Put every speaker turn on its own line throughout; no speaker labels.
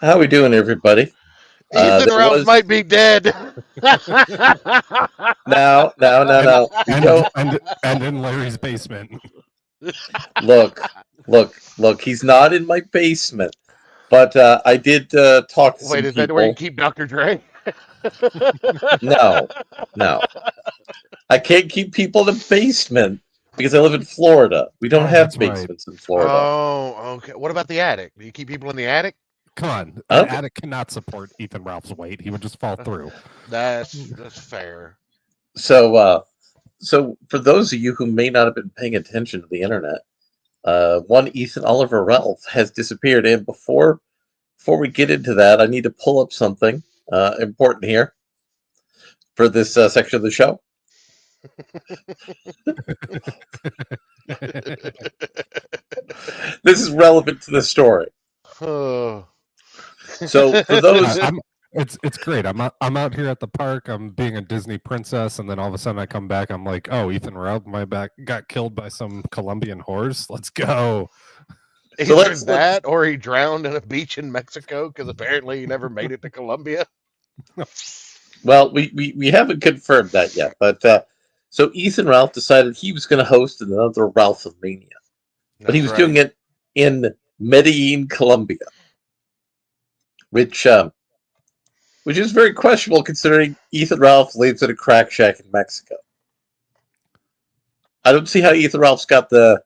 How we doing, everybody?
Ethan
There
Ralph
was
might be dead.
and
now. We
and
don't
and in Larry's basement.
look, look. He's not in my basement, but I did talk to
Wait,
some
is that where you
people.
keep Dr. Dre?
No, no, I can't keep people in the basement because I live in Florida. We don't
Oh,
have
that's right.
basements in Florida.
Oh, okay. What about the attic? Do you keep people in the attic?
Come on, that
Okay,
attic cannot support Ethan Ralph's weight. He would just fall through.
That's fair.
so so for those of you who may not have been paying attention to the internet, one Ethan Oliver Ralph has disappeared, and before we get into that, I need to pull up something important here for this section of the show. This is relevant to the story.
Oh.
So, for those,
I'm. It's great. I'm out here at the park. I'm being a Disney princess, and then all of a sudden I come back. I'm like, oh, Ethan Ralph, my back got killed by some Colombian horse. Let's go.
so
Either
let's
that or he drowned in a beach in Mexico because apparently he never made it to Colombia.
well, we haven't confirmed that yet, but so Ethan Ralph decided he was going to host another Ralph of Mania, but he
That's
was
right.
doing it in Medellin, Colombia, which is very questionable considering Ethan Ralph lives in a crack shack in Mexico. I don't see how Ethan Ralph's got the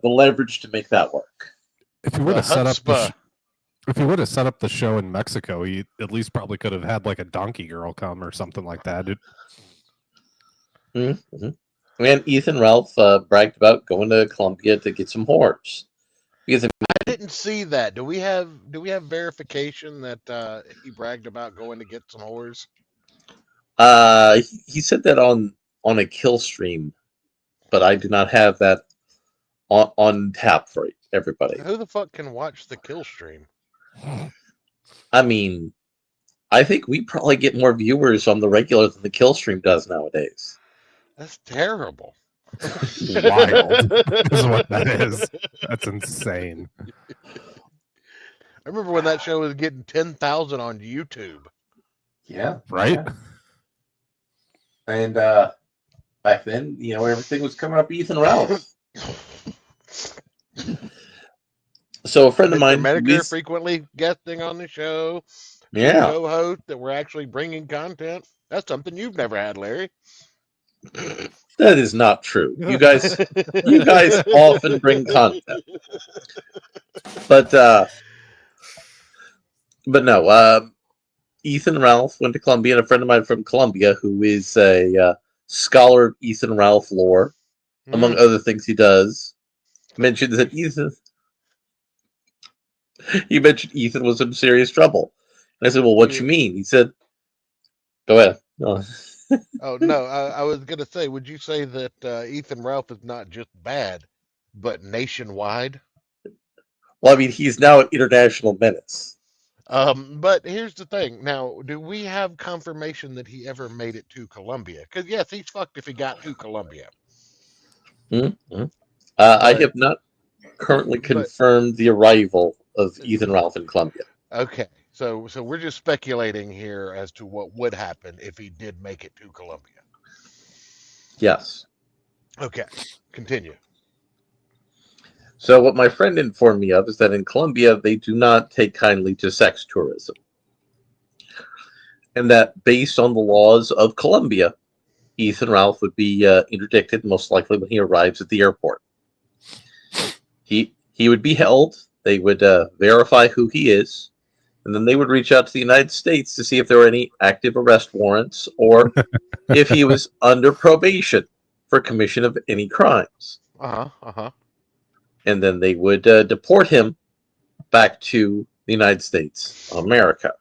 leverage to make that work.
If he would
The
have set up the
chutzpah.
if he would have set up the show in Mexico, he at least probably could have had like a donkey girl come or something like that.
Mm-hmm. And Ethan Ralph bragged about going to Colombia to get some whores because
I didn't see that. Do we have verification that he bragged about going to get some whores?
he said that on a kill stream, but I do not have that on tap for everybody.
Who the fuck can watch the kill stream?
I mean, I think we probably get more viewers on the regular than the kill stream does nowadays.
That's terrible.
Wild is what that is. That's insane.
I remember when that show was getting 10,000 on YouTube.
Yeah,
Right?
yeah. And back then, everything was coming up Ethan Ralph. So a friend of
Mr.
mine,
Medicare frequently guesting on the show.
yeah,
Co-host that we're actually bringing content. That's something you've never had, Larry.
that is not true. You guys often bring content, but no. Ethan Ralph went to Columbia, and a friend of mine from Columbia, who is a scholar of Ethan Ralph lore, among other things he does, mentions that he mentioned Ethan was in serious trouble. And I said, well, what you mean? He said, go ahead. No.
Oh no, I was gonna say, would you say that Ethan Ralph is not just bad, but nationwide?
Well, I mean, he's now an international menace.
But here's the thing. Now, do we have confirmation that he ever made it to Colombia? Because yes, he's fucked if he got to Colombia.
Mm-hmm. I
But
have not currently
but
confirmed the arrival of Ethan Ralph in Colombia.
okay, so we're just speculating here as to what would happen if he did make it to Colombia.
Yes.
Okay, continue.
So what my friend informed me of is that in Colombia, they do not take kindly to sex tourism. And that based on the laws of Colombia, Ethan Ralph would be interdicted most likely when he arrives at the airport. He would be held. They would verify who he is, and then they would reach out to the United States to see if there were any active arrest warrants or if he was under probation for commission of any crimes. And then they would deport him back to the United States of America.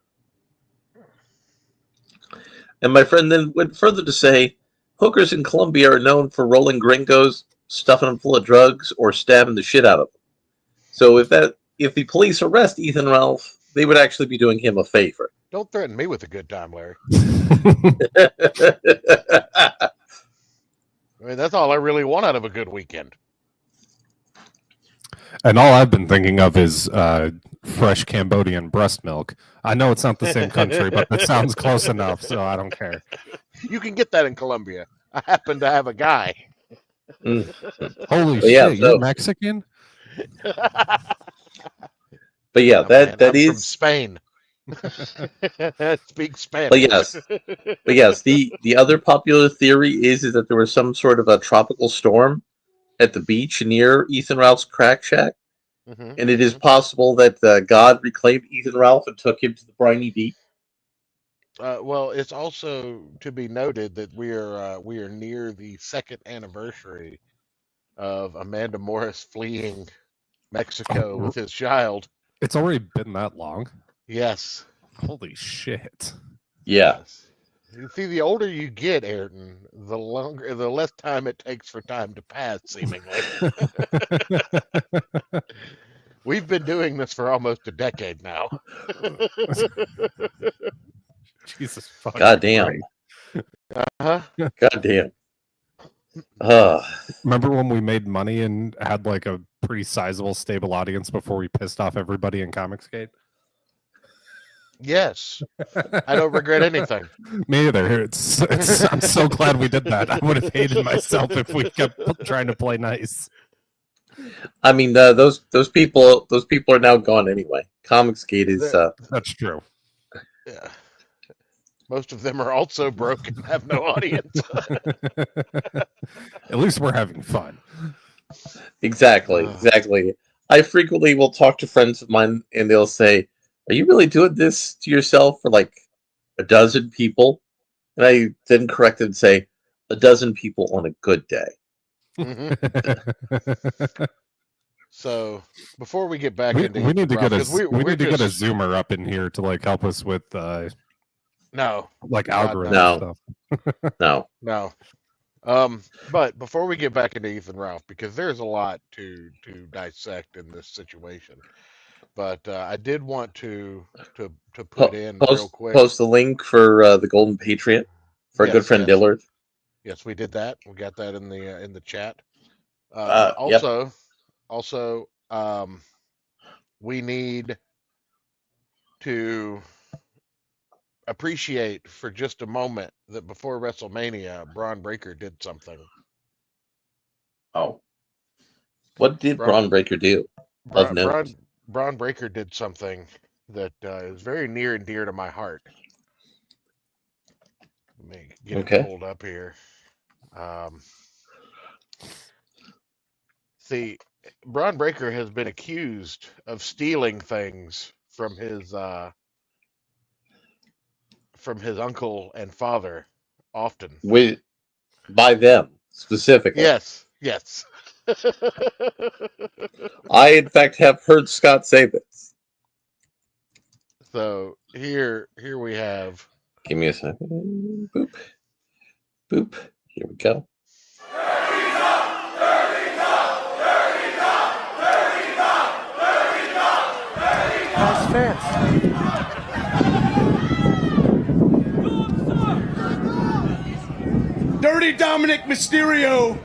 And my friend then went further to say, hookers in Colombia are known for rolling gringos, stuffing them full of drugs, or stabbing the shit out of them. So if the police arrest Ethan Ralph, they would actually be doing him a favor.
Don't threaten me with a good time, Larry. I mean, that's all I really want out of a good weekend.
And all I've been thinking of is fresh Cambodian breast milk. I know it's not the same country, but it sounds close enough, so I don't care.
You can get that in Colombia. I happen to have a guy.
Holy
But yeah,
shit, you're
so-
Mexican?
But yeah,
Oh,
that
man, I'm from
is.
Spain. Speak Spanish.
But yes, the other popular theory is that there was some sort of a tropical storm at the beach near Ethan Ralph's crack shack,
Mhm,
and it is
mhm.
possible that God reclaimed Ethan Ralph and took him to the briny deep.
Well, it's also to be noted that we are near the second anniversary of Amanda Morris fleeing Mexico with his child.
It's already been that long.
Yes.
Holy shit.
Yeah,
Yes. You see, the older you get, Ayrton, the less time it takes for time to pass, seemingly. We've been doing this for almost a decade now.
Jesus fucking
God damn.
Christ.
Uh-huh.
God damn.
Remember when we made money and had like a pretty sizable, stable audience before we pissed off everybody in Comicsgate?
Yes. I don't regret anything.
Me either. I'm so glad we did that. I would have hated myself if we kept trying to play nice.
I mean, those people are now gone anyway. Comicsgate is
That's true.
Yeah. Most of them are also broke and have no audience.
At least we're having fun.
exactly. I frequently will talk to friends of mine, and they'll say, "Are you really doing this to yourself for like a dozen people?" And I then correct them and say, "A dozen people on a good day."
Mhm. So before we get back
we
into
need to get a
'cause
we need to get a
just-
zoomer up in here to like help us with
No,
like
God,
algorithm
no.
stuff.
No.
but before we get back into Ethan Ralph, because there's a lot to dissect in this situation, but I did want to put in real quick.
Post the link for the Golden Patriot for our good friend
Yes.
Dillard.
Yes, we did that. We got that in the chat.
Yep.
Also, we need to appreciate for just a moment that before WrestleMania, Braun Breaker did something.
Oh, what did
Braun-
Braun Breaker do? Of note.
Braun Breaker did something that is very near and dear to my heart. Let me get
Okay.
it pulled up here. See, Braun Breaker has been accused of stealing things from his uncle and father often.
By them specifically.
Yes.
I in fact have heard Scott say this.
So here we have.
Give me a second. Boop. Boop. Here we go.
Nice fans.
Dirty Dominic Mysterio.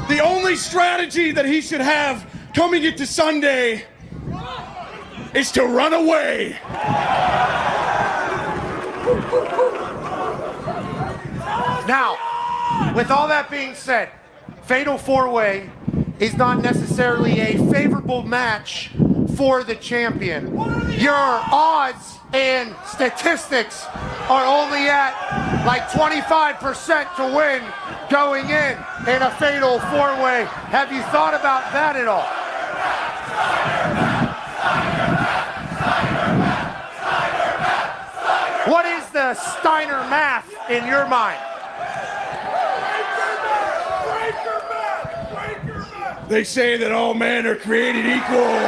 The only strategy that he should have coming into Sunday is to run away.
Now, with all that being said, Fatal 4-Way is not necessarily a favorable match for the champion. Your odds and statistics are only at like 25% to win going in a Fatal 4-Way. Have you thought about that at all? What is the Steiner math in your mind?
They say that all men are created equal.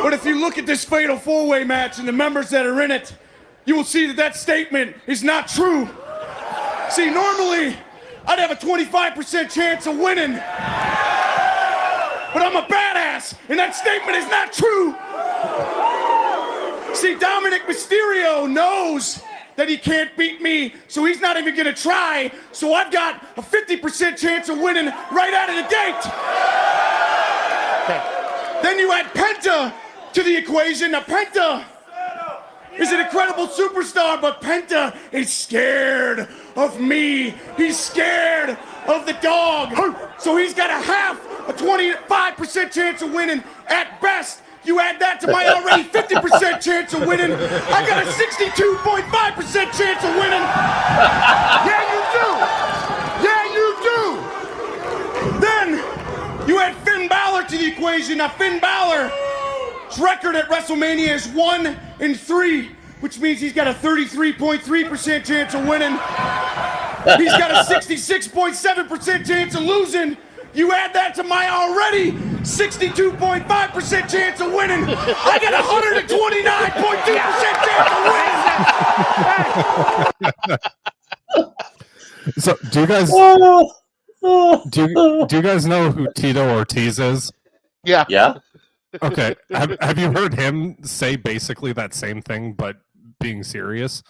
But if you look at this Fatal 4-Way match and the members that are in it, you will see that that statement is not true. See, normally, I'd have a 25% chance of winning. But I'm a badass, and that statement is not true. See, Dominic Mysterio knows that he can't beat me, so he's not even gonna try. So I've got a 50% chance of winning right out of the gate. Then you add Penta to the equation. Now Penta is an incredible superstar, but Penta is scared of me. He's scared of the dog. So he's got a 25% chance of winning at best. You add that to my already 50% chance of winning, I got a 62.5% chance of winning.
Yeah, you do.
Then you add Finn Balor to the equation. Now Finn Balor's record at WrestleMania is 1-3, which means he's got a 33.3% chance of winning. He's got a 66.7% chance of losing. You add that to my already 62.5% chance of winning. I got a 129.2% chance of winning.
So, do you guys know who Tito Ortiz is?
Yeah.
Yeah.
Okay, have you heard him say basically that same thing, but being serious?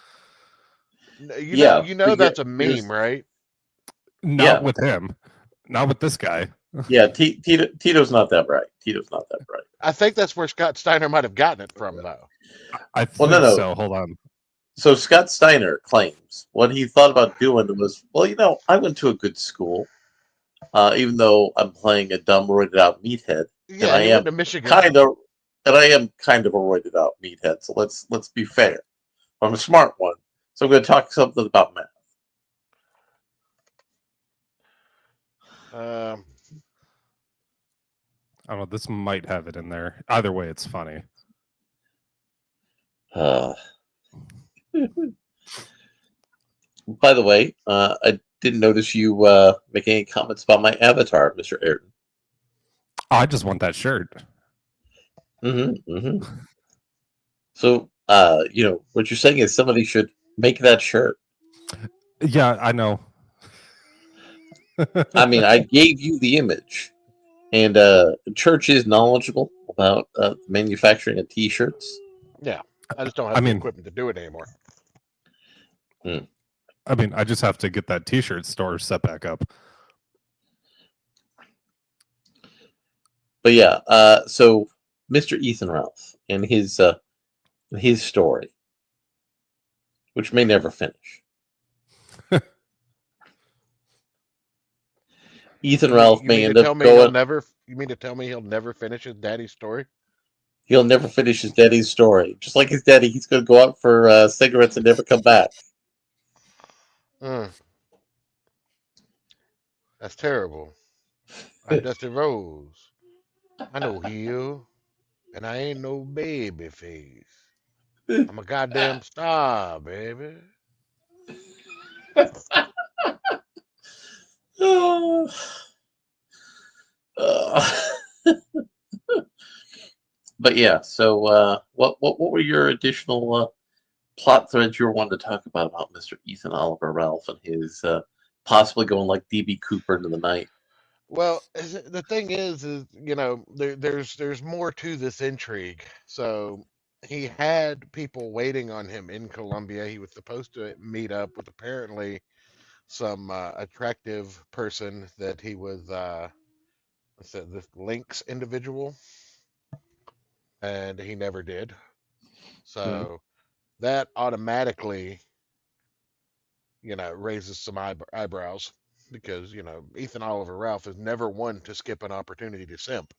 You
Yeah,
know
but
that's a
here's-
meme, right?
Not
Yeah.
with him, not with this guy.
Yeah, Tito's not that bright. Tito's not that bright.
I think that's where Scott Steiner might have gotten it from, though.
I think
Well, no.
so. Hold on.
So Scott Steiner claims what he thought about doing was, well, I went to a good school, even though I'm playing a dumb, roided out meathead,
Yeah,
I
he
am
went to Michigan.
I am kind of a roided out meathead. So let's be fair. I'm a smart one, so I'm going to talk something about math.
I don't know. This might have it in there. Either way, it's funny.
By the way, I didn't notice you making any comments about my avatar, Mr. Ayrton.
I just want that shirt.
So, what you're saying is somebody should make that shirt.
Yeah, I know.
I mean, I gave you the image, and Church is knowledgeable about manufacturing of T-shirts.
Yeah, I just don't have the equipment to do it anymore.
I mean, I just have to get that T-shirt store set back up.
But yeah, so Mr. Ethan Ralph and his story, which may never finish. Ethan Ralph may end up going.
You mean to tell me he'll never finish his daddy's story?
He'll never finish his daddy's story. Just like his daddy, he's going to go out for cigarettes and never come back.
That's terrible. I'm Dusty Rose. I know heel, and I ain't no baby face. I'm a goddamn star, baby.
But yeah, so what were your additional plot threads you were wanting to talk about Mr. Ethan Oliver Ralph and his possibly going like DB Cooper into the night?
Well, the thing is there's more to this intrigue. So he had people waiting on him in Colombia. He was supposed to meet up with apparently some attractive person that he was this Lynx individual, and he never did. So that automatically raises some eyebrows, because Ethan Oliver Ralph is never one to skip an opportunity to simp.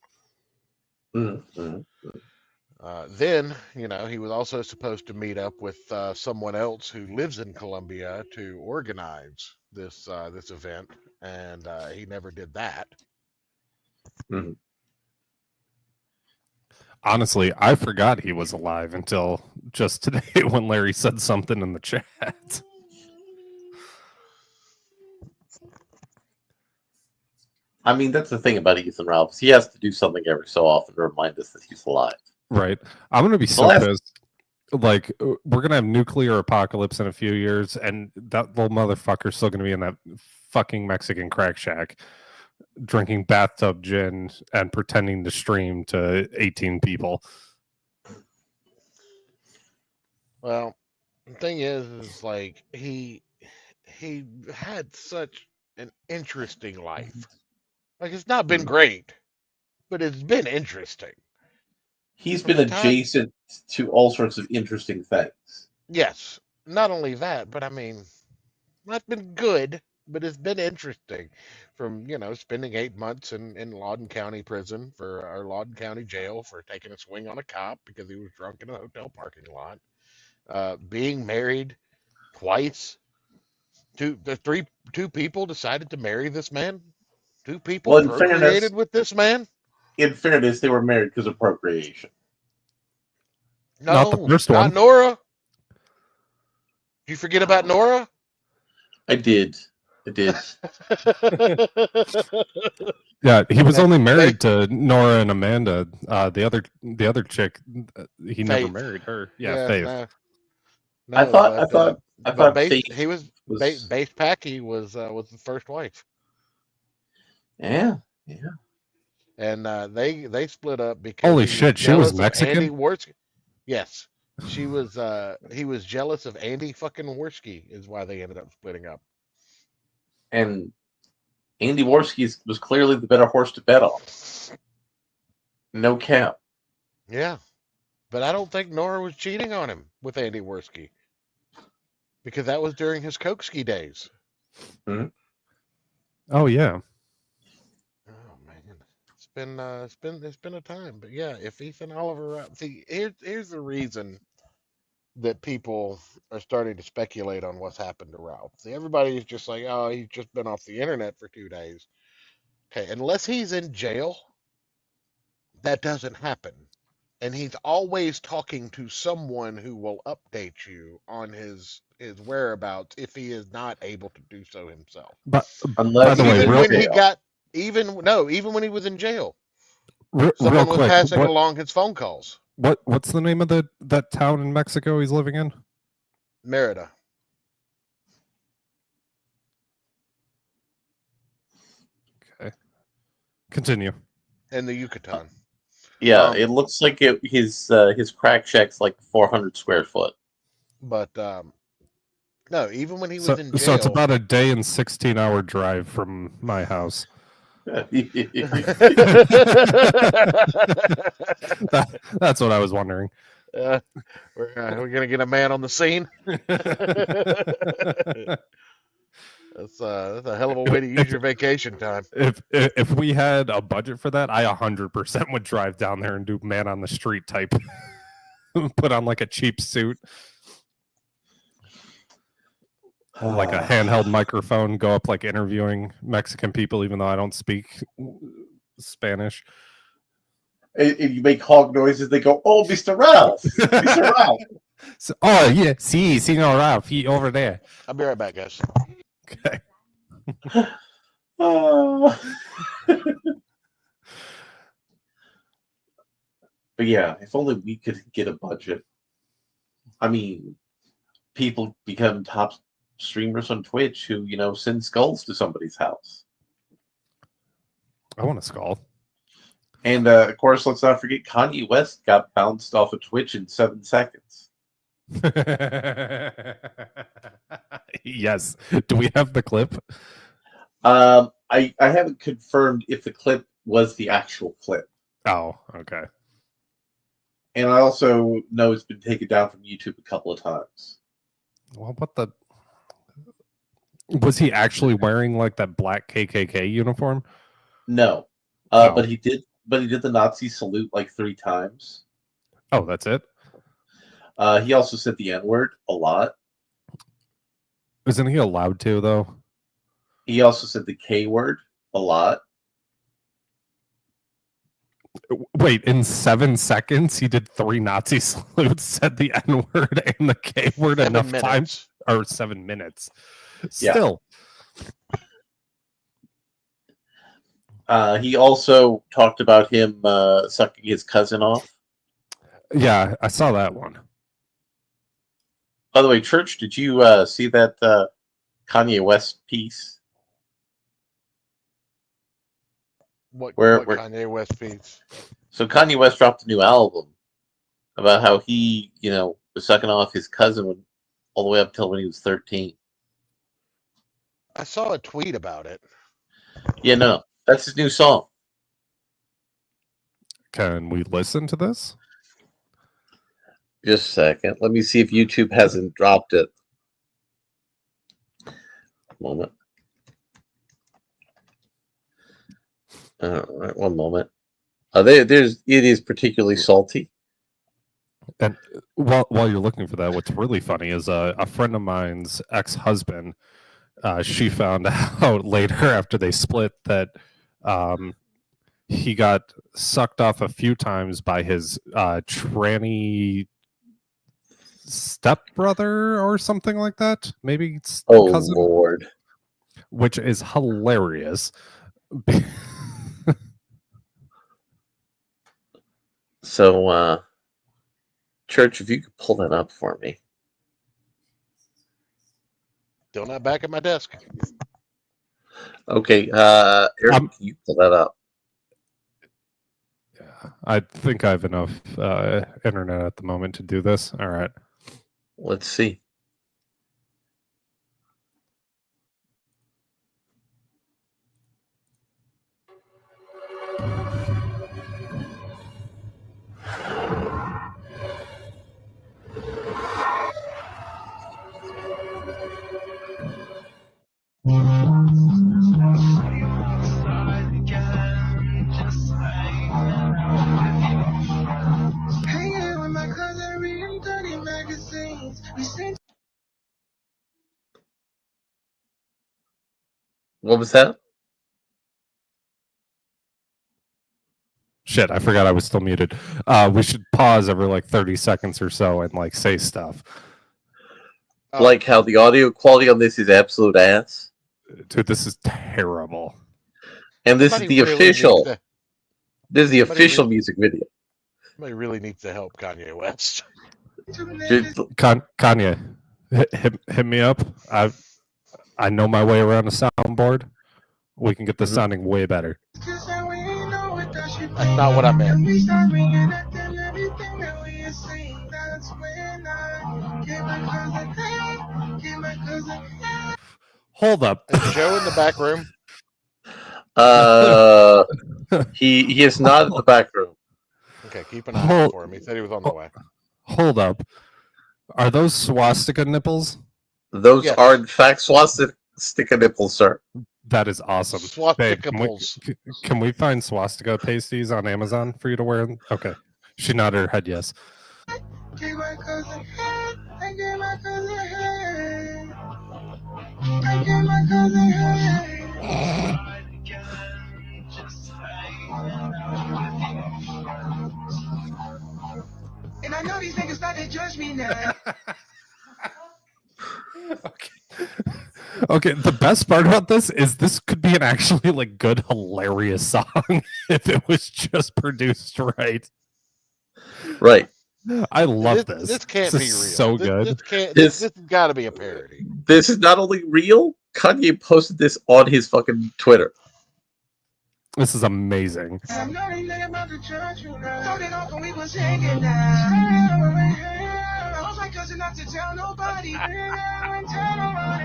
Then he was also supposed to meet up with someone else who lives in Colombia to organize this event, and he never did that.
Honestly, I forgot he was alive until just today when Larry said something in the chat.
I mean, that's the thing about Ethan Ralph. He has to do something every so often to remind us that he's alive.
Right. I'm going to be so pissed. Like, we're going to have nuclear apocalypse in a few years, and that little motherfucker's still going to be in that fucking Mexican crack shack drinking bathtub gin and pretending to stream to 18 people.
Well, The thing is like he had such an interesting life. Like it's not been great, but it's been interesting.
He's
From
been
the time,
adjacent to all sorts of interesting things.
yes, not only that, but I mean, not been good, but it's been interesting. From spending 8 months in Loudoun County prison or Loudoun County jail for taking a swing on a cop because he was drunk in a hotel parking lot. Being married twice. Two people decided to marry this man. Two people
Well,
procreated with this man.
in fairness, they were married because of procreation.
Not the
No,
first
not
one.
Nora. Did you forget about Nora?
I did.
Yeah, he was
They-
only
they-
married to Nora and Amanda. The other chick, he never
Faith.
married her. Yeah, Faith.
No,
I thought
but
Faith
he was
was.
Base Packy was the first wife,
Yeah.
and they split up because
Holy
he
shit, she was
jealous of
Mexican?
Andy Worski. Yes, she was. He was jealous of Andy fucking Worski, is why they ended up splitting up.
And Andy Worski was clearly the better horse to bet on. No cap.
Yeah, but I don't think Nora was cheating on him with Andy Worski because that was during his Koksky days.
Oh yeah.
Oh man, it's been a time. But yeah, if Ethan Oliver, see, here's the reason that people are starting to speculate on what's happened to Ralph. See, everybody's just like, oh, he's just been off the internet for 2 days. Okay, unless he's in jail, that doesn't happen. And he's always talking to someone who will update you on his whereabouts if he is not able to do so himself.
But
Unless
by the way,
Even
real,
when he got even when he was in jail,
real
someone was
quick,
passing along his phone calls.
what's the name of that town in Mexico he's living in?
Merida.
Okay, continue.
In the Yucatan.
Yeah, it looks like his crack shack's like 400 square foot.
But no, even when he was in jail.
So it's about a day and 16-hour drive from my house. That's what I was wondering.
We're gonna get a man on the scene. That's a hell of a way to use your vacation time.
If we had a budget for that, I 100% would drive down there and do man on the street type. Put on like a cheap suit, like a handheld microphone, go up like interviewing Mexican people, even though I don't speak Spanish.
If you make hog noises, they go, "Oh, Mr. Ralph, Mr. Ralph."
So, oh yeah, see, Senor Ralph, he over there.
I'll be right back, guys.
Okay.
But yeah, if only we could get a budget. I mean, people become top streamers on Twitch who, send skulls to somebody's house.
I want a skull.
And of course, let's not forget Kanye West got bounced off of Twitch in 7 seconds.
Yes. Do we have the clip?
I haven't confirmed if the clip was the actual clip.
Oh, okay.
And I also know it's been taken down from YouTube a couple of times.
Well, what the? Was he actually wearing like that black KKK uniform?
No,
Oh.
but he did. But he did the Nazi salute like 3 times.
Oh, that's it?
He also said the N-word a lot.
Isn't he allowed to, though?
He also said the K-word a lot.
Wait, in 7 seconds, he did 3 Nazi salutes, said the N-word and the K-word
7
enough times?
minutes.
Or 7 minutes.
Yeah.
Still.
He also talked about him sucking his cousin off.
Yeah, I saw that one.
By the way, Church, did you see that Kanye West piece?
What
Where-
Kanye West piece?
So Kanye West dropped a new album about how he, was sucking off his cousin all the way up till when he was 13.
I saw a tweet about it.
Yeah, no, that's his new song.
Can we listen to this?
Just a second. Let me see if YouTube hasn't dropped it. Moment. All right, one moment. It is particularly salty.
And while you're looking for that, what's really funny is a friend of mine's ex-husband. She found out later after they split that he got sucked off a few times by his tranny stepbrother or something like that. Maybe
Oh,
cousin,
Lord.
which is hilarious.
So, Church, if you could pull that up for me.
Still not back at my desk.
Okay, Eric, can you pull that up?
Yeah, I think I have enough internet at the moment to do this. All right.
Let's see. What was that?
Shit, I forgot I was still muted. We should pause every like 30 seconds or so and like say stuff.
Oh,
Like how the audio quality on this is absolute ass.
Dude, this is terrible.
And this is
somebody
the
really
official.
needs to-
This is the
somebody
official
really-
music video.
Somebody really needs to help Kanye West.
Dude,
Kanye, hit me up. I know my way around a soundboard. We can get this sounding way better.
That's not what I meant.
Hold up.
Is Joe in the back room?
he is not in the back room.
Okay, keep an eye out for him. He said he was on the way.
Hold up. Are those swastika nipples?
Those
Yes.
are in fact swastika nipples, sir.
That is awesome. Babe, can we find swastika pasties on Amazon for you to wear? Okay. She nodded her head yes.
And I know these niggas about to judge me now.
Okay, the best part about this could be an actually like good, hilarious song if it was just produced right.
Right.
I love this.
This can't
This
be
is
real.
so good.
This has got to be a parody.
This is not only real, Kanye posted this on his fucking Twitter.
This is amazing.
I'm not even about to judge you now. Told it off when we was hanging out. I was my cousin not to tell nobody.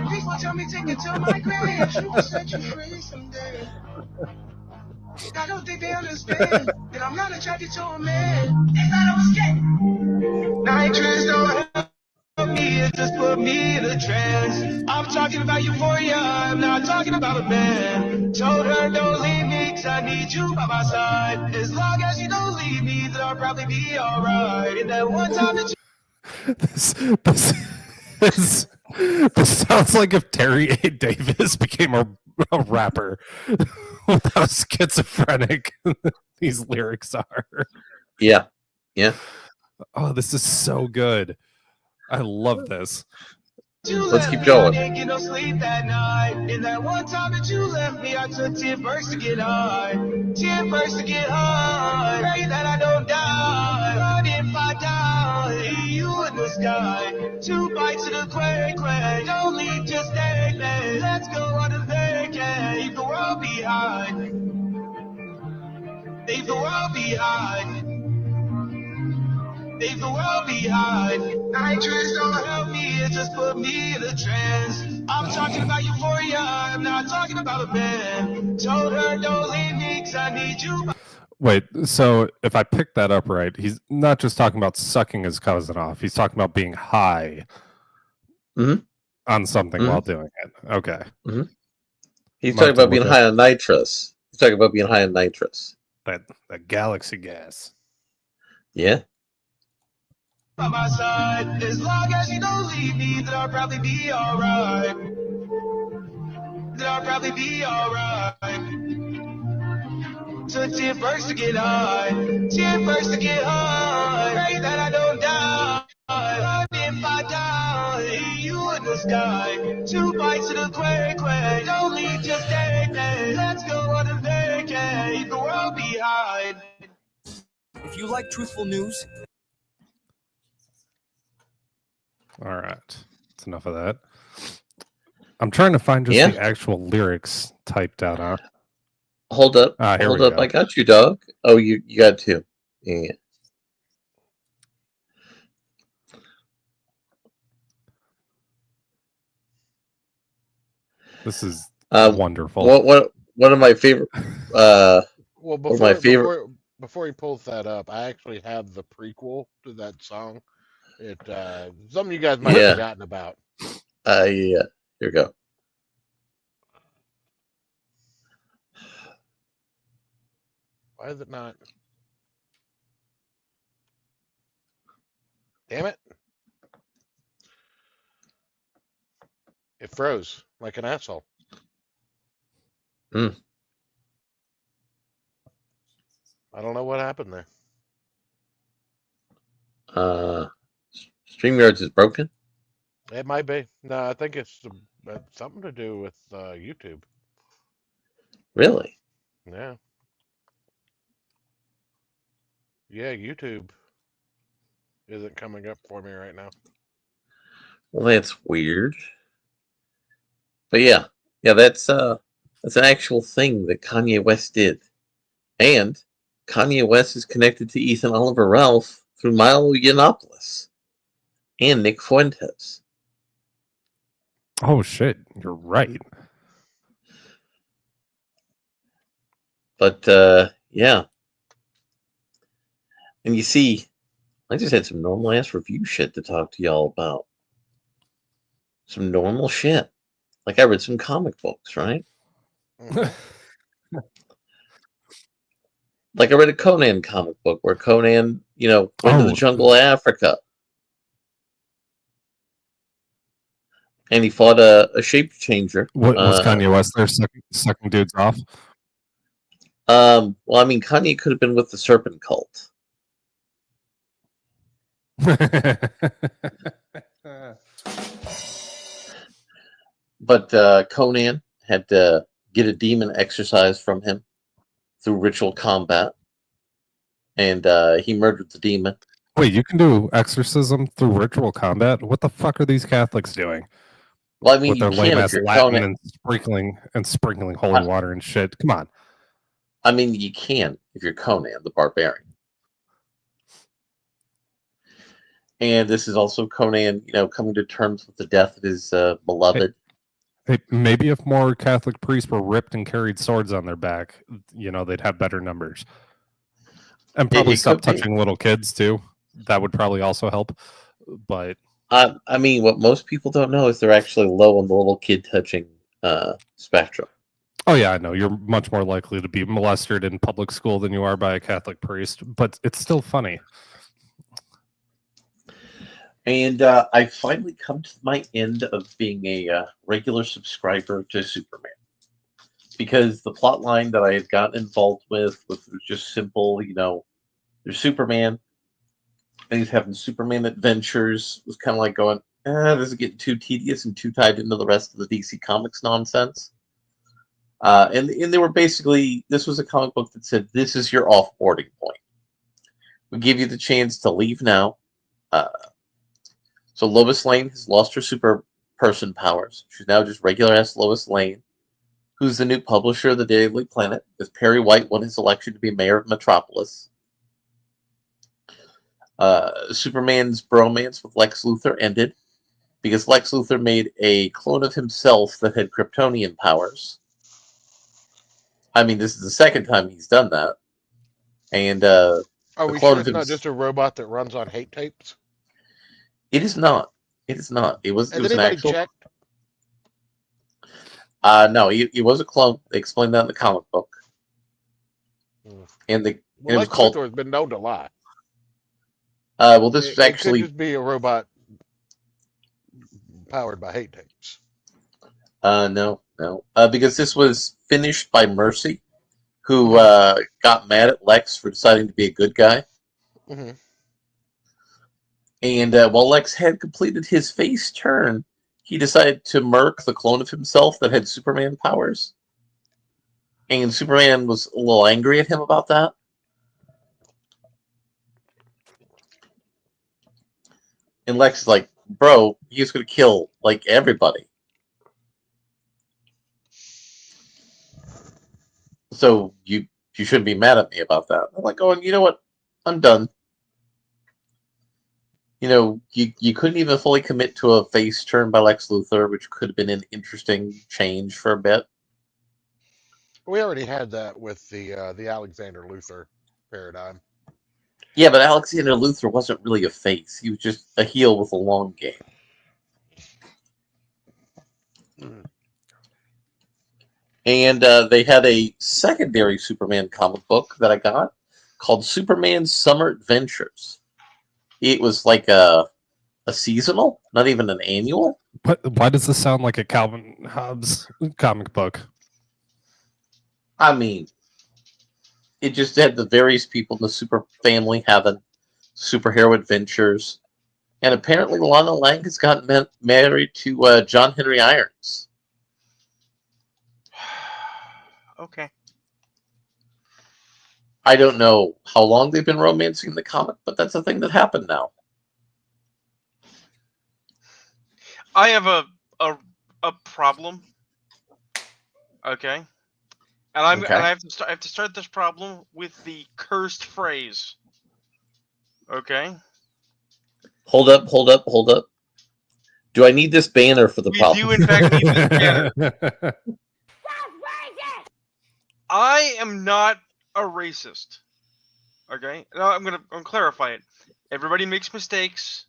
Please won't tell me take it to my grave. She will set you free someday. I don't think they understand that I'm not attracted to a man. They thought I was gay. Nitrous don't help me, it just put me in a trance. I'm talking about euphoria, I'm not talking about a man. Told her don't leave me, cause I need you by my side. As long as you don't leave me, then I'll probably be alright. And that one time that you
This sounds like if Terry A. Davis became a rapper with how schizophrenic these lyrics are.
Yeah. Yeah.
Oh, this is so good. I love this.
Let's keep going.
I didn't get no sleep that night. And that one time that you left me, I took 10 first to get high. 10 first to get high. Pray that I don't die. But if I die, you in the sky. 2 bites of the quake. Don't leave, just stay. Let's go on a vacay. Leave the world behind. Leave the world behind. leave the world behind. Nitrous don't help me, it just put me in a trance. I'm talking about euphoria, I'm not talking about a man. Told her don't leave me, 'cause I need you.
Wait, so if I picked that up right, he's not just talking about sucking his cousin off. He's talking about being high on something while doing it. Okay.
He's talking about being high on nitrous. He's talking about being high on nitrous.
That galaxy gas.
Yeah.
By my side, as long as you don't leave me, then I'll probably be alright. Then I'll probably be alright. Took 10 first to get high, 10 first to get high. Pray that I don't die. But if I die, you in the sky. 2 bites of the quake. Don't leave, just take it. Let's go on a vacay. Leave the world behind.
If you like truthful news,
All right. That's enough of that. I'm trying to find just the actual lyrics typed out. Huh?
Hold up.
Here
Hold
we
up.
go.
I got you, dog. Oh, you got 2. Yeah.
This is wonderful.
One of my favorite.
Well,
one of my favorite.
Before he pulls that up, I actually have the prequel to that song. It something you guys might have forgotten about.
Yeah. Here we go.
Why is it not? Damn it. It froze like an asshole.
Hmm.
I don't know what happened there.
StreamYards is broken.
It might be. No, I think it's something to do with YouTube.
Really?
Yeah. Yeah, YouTube isn't coming up for me right now.
Well, that's weird. But yeah, that's an actual thing that Kanye West did, and Kanye West is connected to Ethan Oliver Ralph through Milo Yiannopoulos and Nick Fuentes.
Oh shit, you're right.
But yeah. And you see, I just had some normal ass review shit to talk to y'all about. Some normal shit. Like I read some comic books, right? Like I read a Conan comic book where Conan, went to the jungle of Africa. And he fought a shape changer.
What was Kanye West there sucking dudes off?
Well, I mean, Kanye could have been with the Serpent Cult. But Conan had to get a demon exorcised from him through ritual combat. And he murdered the demon.
Wait, you can do exorcism through ritual combat? What the fuck are these Catholics doing?
Well, I mean,
with their
you
lame
can if
ass
you're
Latin
Conan.
and sprinkling holy water and shit. Come on.
I mean, you can if you're Conan the Barbarian. And this is also Conan, coming to terms with the death of his beloved.
Hey, maybe if more Catholic priests were ripped and carried swords on their back, they'd have better numbers. And probably stop touching little kids too. That would probably also help. But
I mean, what most people don't know is they're actually low on the little kid touching spectrum.
Oh yeah, I know. You're much more likely to be molested in public school than you are by a Catholic priest, but it's still funny.
And I finally come to my end of being a regular subscriber to Superman. Because the plot line that I had gotten involved with was just simple, there's Superman, and he's having Superman adventures. It was kind of like going, this is getting too tedious and too tied into the rest of the DC Comics nonsense. And they were basically, this was a comic book that said, this is your off-boarding point. We give you the chance to leave now. So Lois Lane has lost her super person powers. She's now just regular-ass Lois Lane, who's the new publisher of the Daily Planet, because Perry White won his election to be mayor of Metropolis. Superman's bromance with Lex Luthor ended because Lex Luthor made a clone of himself that had Kryptonian powers. I mean, this is the second time he's done that. And
Are
the
we
clone
sure
of
it's not
him-
just a robot that runs on hate tapes?
It is not. It is not. It was
Has
an
anybody
actual.
checked?
No, he was a clone. They explained that in the comic book.
Hmm.
And
Well,
it was
Lex
called.
Luthor has been known to lie.
Well, this was
It
actually.
could just be a robot powered by hate tapes.
No. Because this was finished by Mercy, who got mad at Lex for deciding to be a good guy.
Hmm.
And while Lex had completed his face turn, he decided to murk the clone of himself that had Superman powers. And Superman was a little angry at him about that. And Lex is like, bro, he's going to kill, like, everybody. So you shouldn't be mad at me about that. I'm like, oh, and you know what? I'm done. You know, you couldn't even fully commit to a face turn by Lex Luthor, which could have been an interesting change for a bit.
We already had that with the Alexander Luthor paradigm.
Yeah, but Alexander Luthor wasn't really a face. He was just a heel with a long game.
Mhm.
And they had a secondary Superman comic book that I got called Superman Summer Adventures. It was like a seasonal, not even an annual.
Why does this sound like a Calvin Hobbes comic book?
I mean, it just had the various people in the super family having superhero adventures. And apparently Lana Lang has gotten married to John Henry Irons.
Okay.
I don't know how long they've been romancing in the comic, but that's a thing that happened now.
I have a problem. Okay. And
Okay.
I have to start this problem with the cursed phrase. Okay.
Hold up. Do I need this banner for the
We
problem?
do in fact need this banner. I am not a racist. Okay? No, I'm gonna clarify it. Everybody makes mistakes.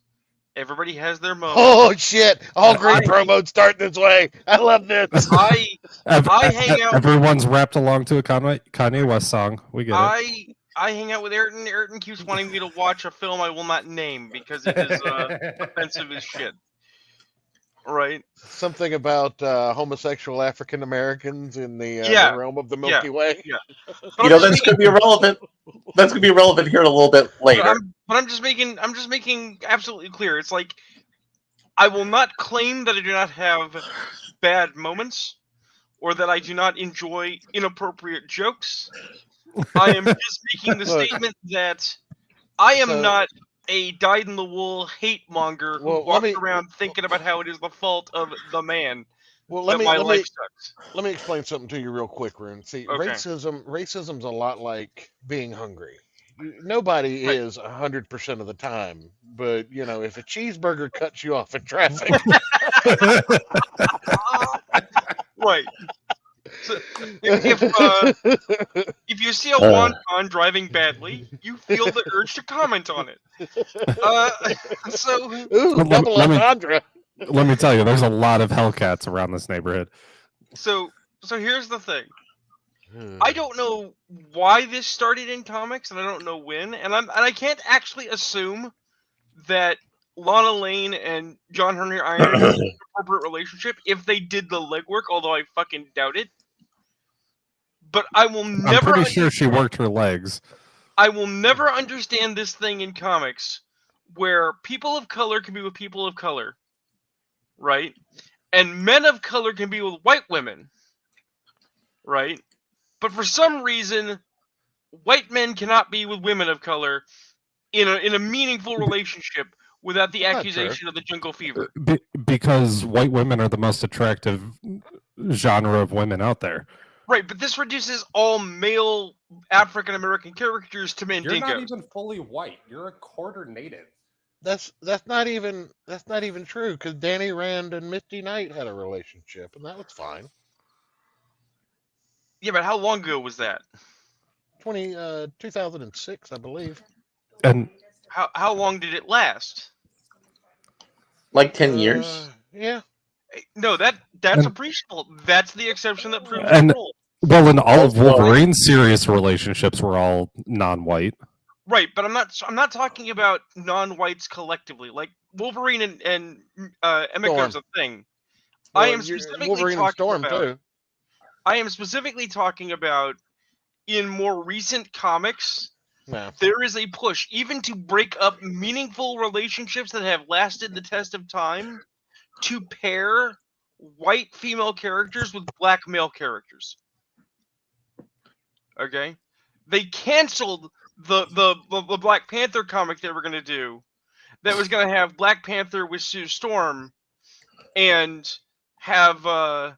Everybody has their moments.
Oh shit! All great
I-
promos start this way. I love this.
I hang out-
Everyone's wrapped along to a Kanye West song. We get it.
I hang out with Ayrton. Ayrton keeps wanting me to watch a film I will not name because it is offensive as shit. Right?
Something about homosexual African Americans in the realm of the Milky Way.
Yeah.
You know, that's going to be irrelevant. That's going to be irrelevant here in a little bit later.
But I'm just making absolutely clear. It's like I will not claim that I do not have bad moments or that I do not enjoy inappropriate jokes. I am just making the
Look.
statement that I am
So-
not a dyed-in-the-wool hate monger who
Well, let
walks
me-
around thinking about how it is the fault of the man
Well,
that my life sucks.
let me explain something to you real quick, Rune. See,
Okay.
racism's a lot like being hungry. Nobody
Right.
is 100% of the time, but you know, if a cheeseburger cuts you off in traffic,
Right. So, if you see a wonton driving badly, you feel the urge to comment on it. So
ooh,
Let-
double
let me-
entendre.
Let me tell you, there's a lot of Hellcats around this neighborhood.
so here's the thing. I don't know why this started in comics, and I don't know when, and I can't actually assume that Lana Lane and John Henry Irons have an appropriate relationship if they did the legwork, although I fucking doubt it. But I will
I'm
never
pretty sure she worked her legs.
I will never understand this thing in comics where people of color can be with people of color, right? And men of color can be with white women, right? But for some reason, white men cannot be with women of color in a meaningful relationship without the
Not true.
accusation of the jungle fever.
Because white women are the most attractive genre of women out there.
Right, but this reduces all male African American characters to
You're not
Mandingos.
even fully white. You're a quarter native.
That's not even true, because Danny Rand and Misty Knight had a relationship, and that was fine.
Yeah, but how long ago was that?
2006, I believe.
And
How long did it last?
Like 10 years.
Yeah.
No, that's
And-
appreciable. That's the exception that proves
And-
the rule.
well, in all of
Oh, boy.
Wolverine's serious relationships were all non-white.
Right, but I'm not talking about non-whites collectively. Like Wolverine and Emiko's a thing. I am specifically
Wolverine and
talking
Storm
about.
too.
I am specifically talking about in more recent comics.
Yeah.
There is a push even to break up meaningful relationships that have lasted the test of time to pair white female characters with black male characters. Okay? They canceled the Black Panther comic they were going to do that was going to have Black Panther with Sue Storm and have
Well,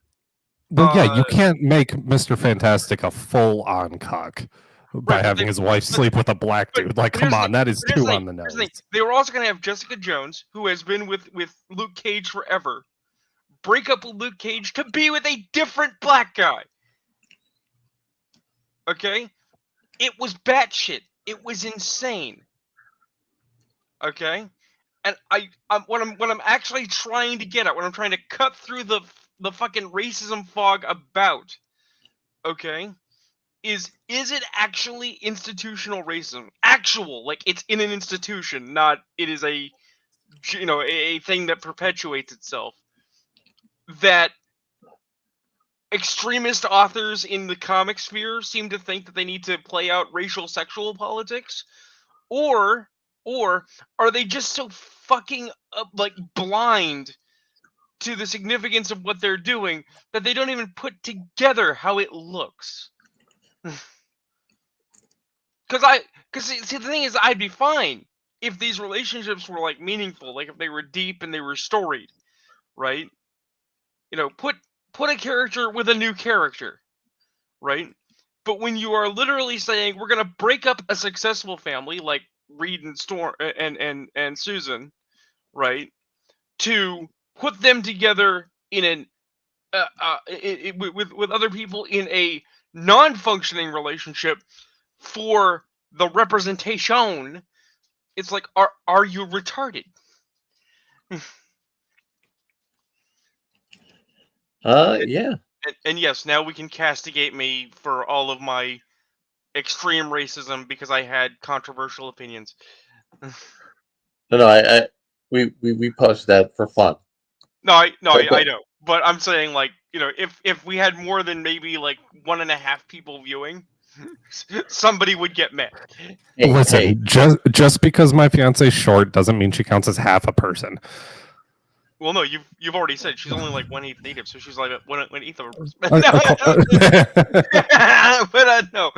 yeah, you can't make Mr. Fantastic a full-on cock by
Right,
having
they-
his wife sleep with a black
but-
dude. Like,
but
come
here's the
on, that is
But here's
too
the
on the
thing, here's
nose.
the thing. They were also going to have Jessica Jones, who has been with Luke Cage forever, break up with Luke Cage to be with a different black guy. Okay? It was batshit. It was insane. Okay? And what I'm actually trying to get at, what I'm trying to cut through the fucking racism fog about, okay, is it actually institutional racism? Actual, like it's in an institution, not it is a thing that perpetuates itself. That extremist authors in the comic sphere seem to think that they need to play out racial sexual politics, or are they just so fucking like blind to the significance of what they're doing that they don't even put together how it looks? Because see, the thing is, I'd be fine if these relationships were like meaningful, like if they were deep and they were storied, right? You know, put a character with a new character, right? But when you are literally saying we're gonna break up a successful family like Reed and Storm and Susan, right, to put them together in an with other people in a non-functioning relationship for the representation, it's like, are you retarded?
Yeah.
And yes, now we can castigate me for all of my extreme racism because I had controversial opinions.
No, we posted that for fun.
I
Okay.
know, but I'm saying, like, you know, if we had more than maybe like 1.5 people viewing, somebody would get mad.
Hey,
Listen,
hey,
just because my fiance's short doesn't mean she counts as half a person.
Well, no, you've already said she's only like 1/8 native, so she's like 1/8 of a person. But no.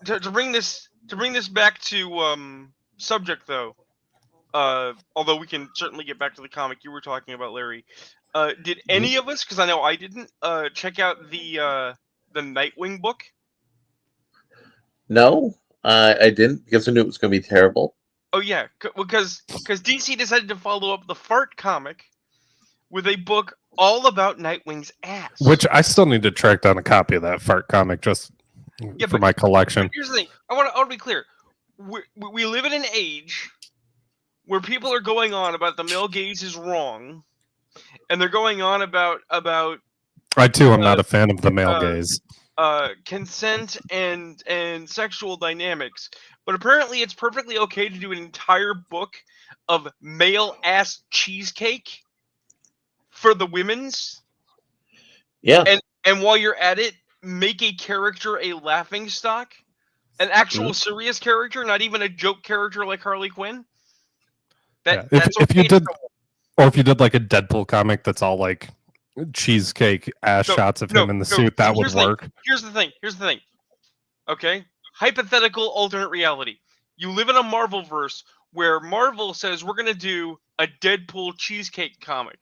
To bring this back to subject though, although we can certainly get back to the comic you were talking about, Larry. Did any of us, because I know I didn't, check out the Nightwing book?
no, I didn't because I knew it was going to be terrible.
Oh yeah, because DC decided to follow up the Fart comic with a book all about Nightwing's ass.
Which I still need to track down a copy of that Fart comic just
Yeah,
for my collection.
Here's the thing. I want to be clear. We live in an age where people are going on about the male gaze is wrong, and they're going on about
I too am not a fan of the male gaze.
consent and sexual dynamics. But apparently, it's perfectly okay to do an entire book of male ass cheesecake for the women's.
Yeah.
And while you're at it, make a character a laughing stock, an actual serious character, not even a joke character like Harley Quinn.
Yeah.
That's
If you
okay
did,
to-
or if you did like a Deadpool comic that's all like cheesecake ass shots of him in the suit, that would work.
Here's the thing. Okay? Hypothetical alternate reality. You live in a Marvel verse where Marvel says we're gonna do a Deadpool cheesecake comic.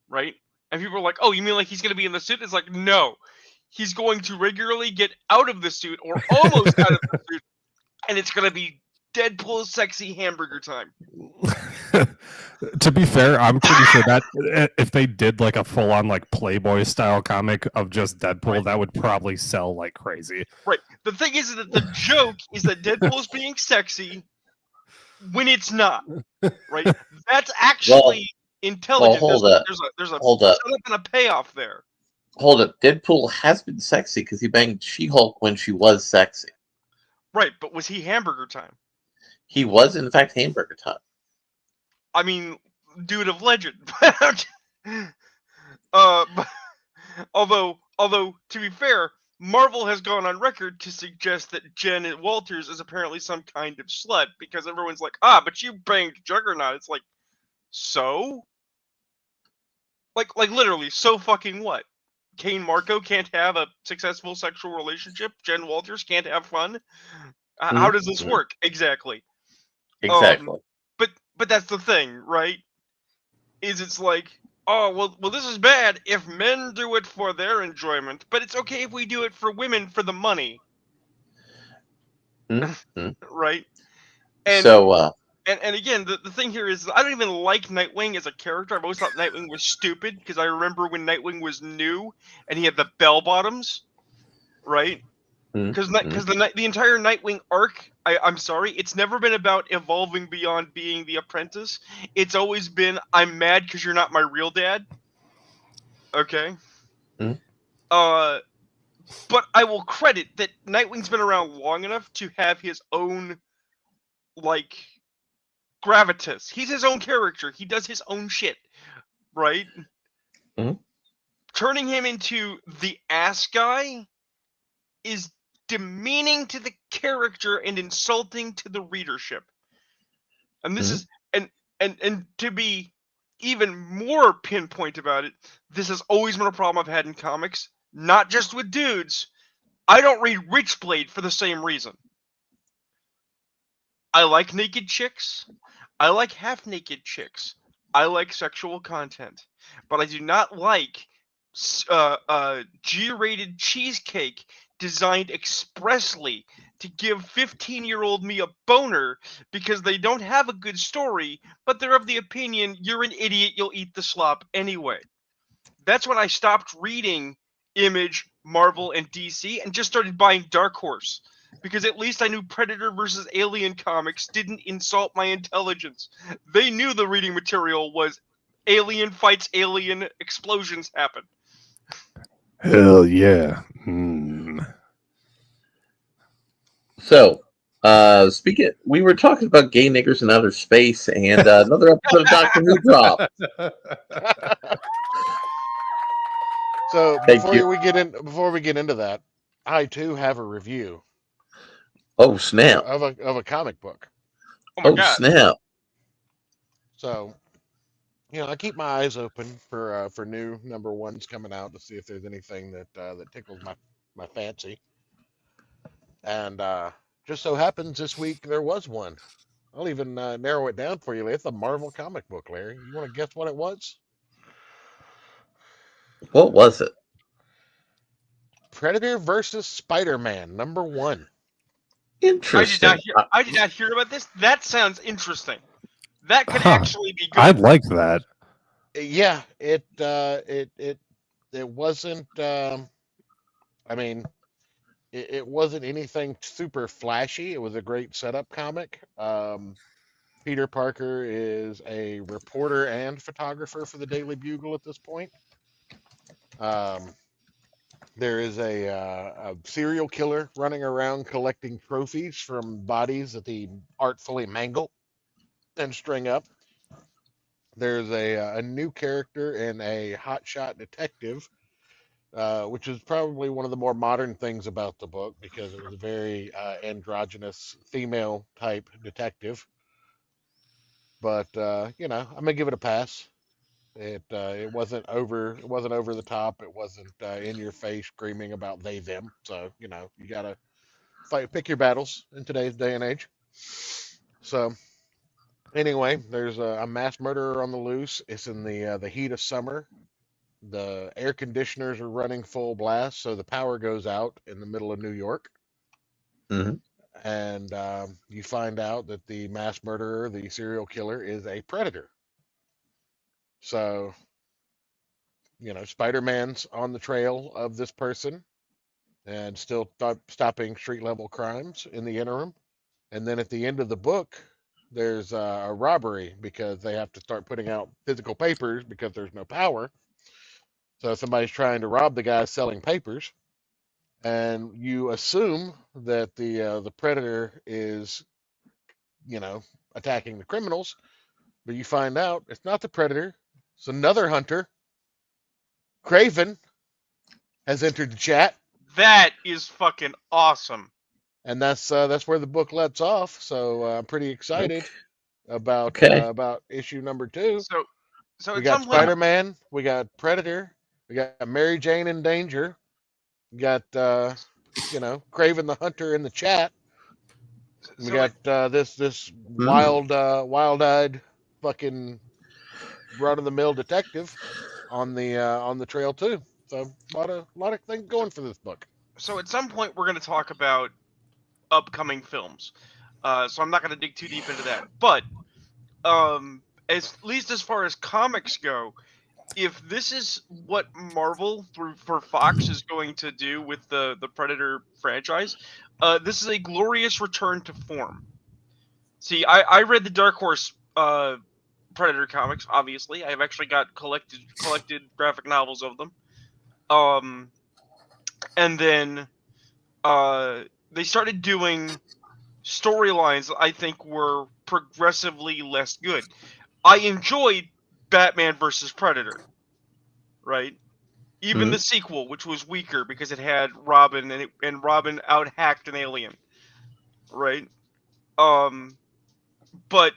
Right? And people are like, oh, you mean like he's gonna be in the suit? It's like, no. he's going to regularly get out of the suit or almost out of the suit, and it's going to be Deadpool's sexy hamburger time.
To be fair, I'm pretty sure that if they did like a full-on like Playboy style comic of just Deadpool,
Right.
that would probably sell like crazy.
Right. The thing is that the joke is that Deadpool's being sexy when it's not. Right. That's actually intelligent.
hold
there's a
hold up.
setup and a payoff there.
Hold up. Deadpool has been sexy because he banged She-Hulk when she was sexy.
Right. But was he hamburger time?
He was, in fact, hamburger time.
I mean, dude of legend. But, although to be fair, Marvel has gone on record to suggest that Jen Walters is apparently some kind of slut because everyone's like, but you banged Juggernaut. It's like, so? Like literally, so fucking what? Kane Marco can't have a successful sexual relationship. Jen Walters can't have fun. How does this work exactly?
Exactly.
But that's the thing, right? Is it's like, well, this is bad if men do it for their enjoyment, but it's okay if we do it for women for the money, right? And
So,
and again, the thing here is I don't even like Nightwing as a character. I've always thought Nightwing was stupid because I remember when Nightwing was new and he had the bell bottoms, right? Because the entire Nightwing arc, I'm sorry, it's never been about evolving beyond being the apprentice. It's always been, I'm mad because you're not my real dad. Okay? But I will credit that Nightwing's been around long enough to have his own, like, gravitas. He's his own character. He does his own shit. Right? Turning him into the ass guy is demeaning to the character and insulting to the readership. And this is and to be even more pinpoint about it, this has always been a problem I've had in comics, not just with dudes. I don't read Witchblade for the same reason. I like naked chicks. I like half-naked chicks. I like sexual content. But I do not like G-rated cheesecake designed expressly to give 15-year-old me a boner because they don't have a good story, but they're of the opinion you're an idiot, you'll eat the slop anyway. That's when I stopped reading Image, Marvel, and DC and just started buying Dark Horse. Because at least I knew Predator vs. Alien comics didn't insult my intelligence. They knew the reading material was alien fights alien, explosions happen.
Hell yeah.
So, speaking, we were talking about gay niggers in outer space, and another episode of Doctor Who dropped.
So
Thank
before we get into that, I too have a review.
Oh snap!
Of a comic book.
Oh my God.
Snap!
So, I keep my eyes open for new number ones coming out to see if there's anything that tickles my fancy. And just so happens this week there was one. I'll even narrow it down for you. It's a Marvel comic book, Larry. You want to guess what it was?
What was it?
Predator versus Spider-Man, number 1.
Interesting.
I did not hear about this. That sounds interesting. That could actually be good.
I'd like that.
Yeah, it wasn't. It wasn't anything super flashy. It was a great setup comic. Peter Parker is a reporter and photographer for the Daily Bugle at this point. There is a serial killer running around collecting trophies from bodies that he artfully mangle and string up. There's a new character in a hotshot detective, which is probably one of the more modern things about the book because it was a very androgynous female type detective. But I'm gonna give it a pass. It wasn't over the top. It wasn't in your face screaming about they them. So you gotta pick your battles in today's day and age. So anyway, there's a mass murderer on the loose. It's in the heat of summer. the air conditioners are running full blast, so the power goes out in the middle of New York.
Mhm.
And you find out that the mass murderer, the serial killer, is a predator. So, Spider-Man's on the trail of this person and still stopping street level crimes in the interim. And then at the end of the book, there's a robbery because they have to start putting out physical papers because there's no power. So somebody's trying to rob the guy selling papers, and you assume that the predator is, attacking the criminals, but you find out it's not the predator; it's another hunter. Craven has entered the chat,
That is fucking awesome.
and that's where the book lets off. So I'm pretty excited about
Okay.
about issue number 2.
So
We
at
got
some point,
Spider-Man, we got Predator, we got Mary Jane in danger, we got Craven the Hunter in the chat. We got this wild-eyed fucking run-of-the-mill detective on the trail too. So a lot of things going for this book.
so at some point we're going to talk about upcoming films. So I'm not going to dig too deep into that. But at least as far as comics go, if this is what Marvel for Fox is going to do with the Predator franchise, this is a glorious return to form. See, I read the Dark Horse Predator comics. Obviously, I've actually got collected graphic novels of them. And then they started doing storylines that I think were progressively less good. I enjoyed Batman versus Predator, right? Even the sequel, which was weaker because it had Robin and Robin out-hacked an alien, right? But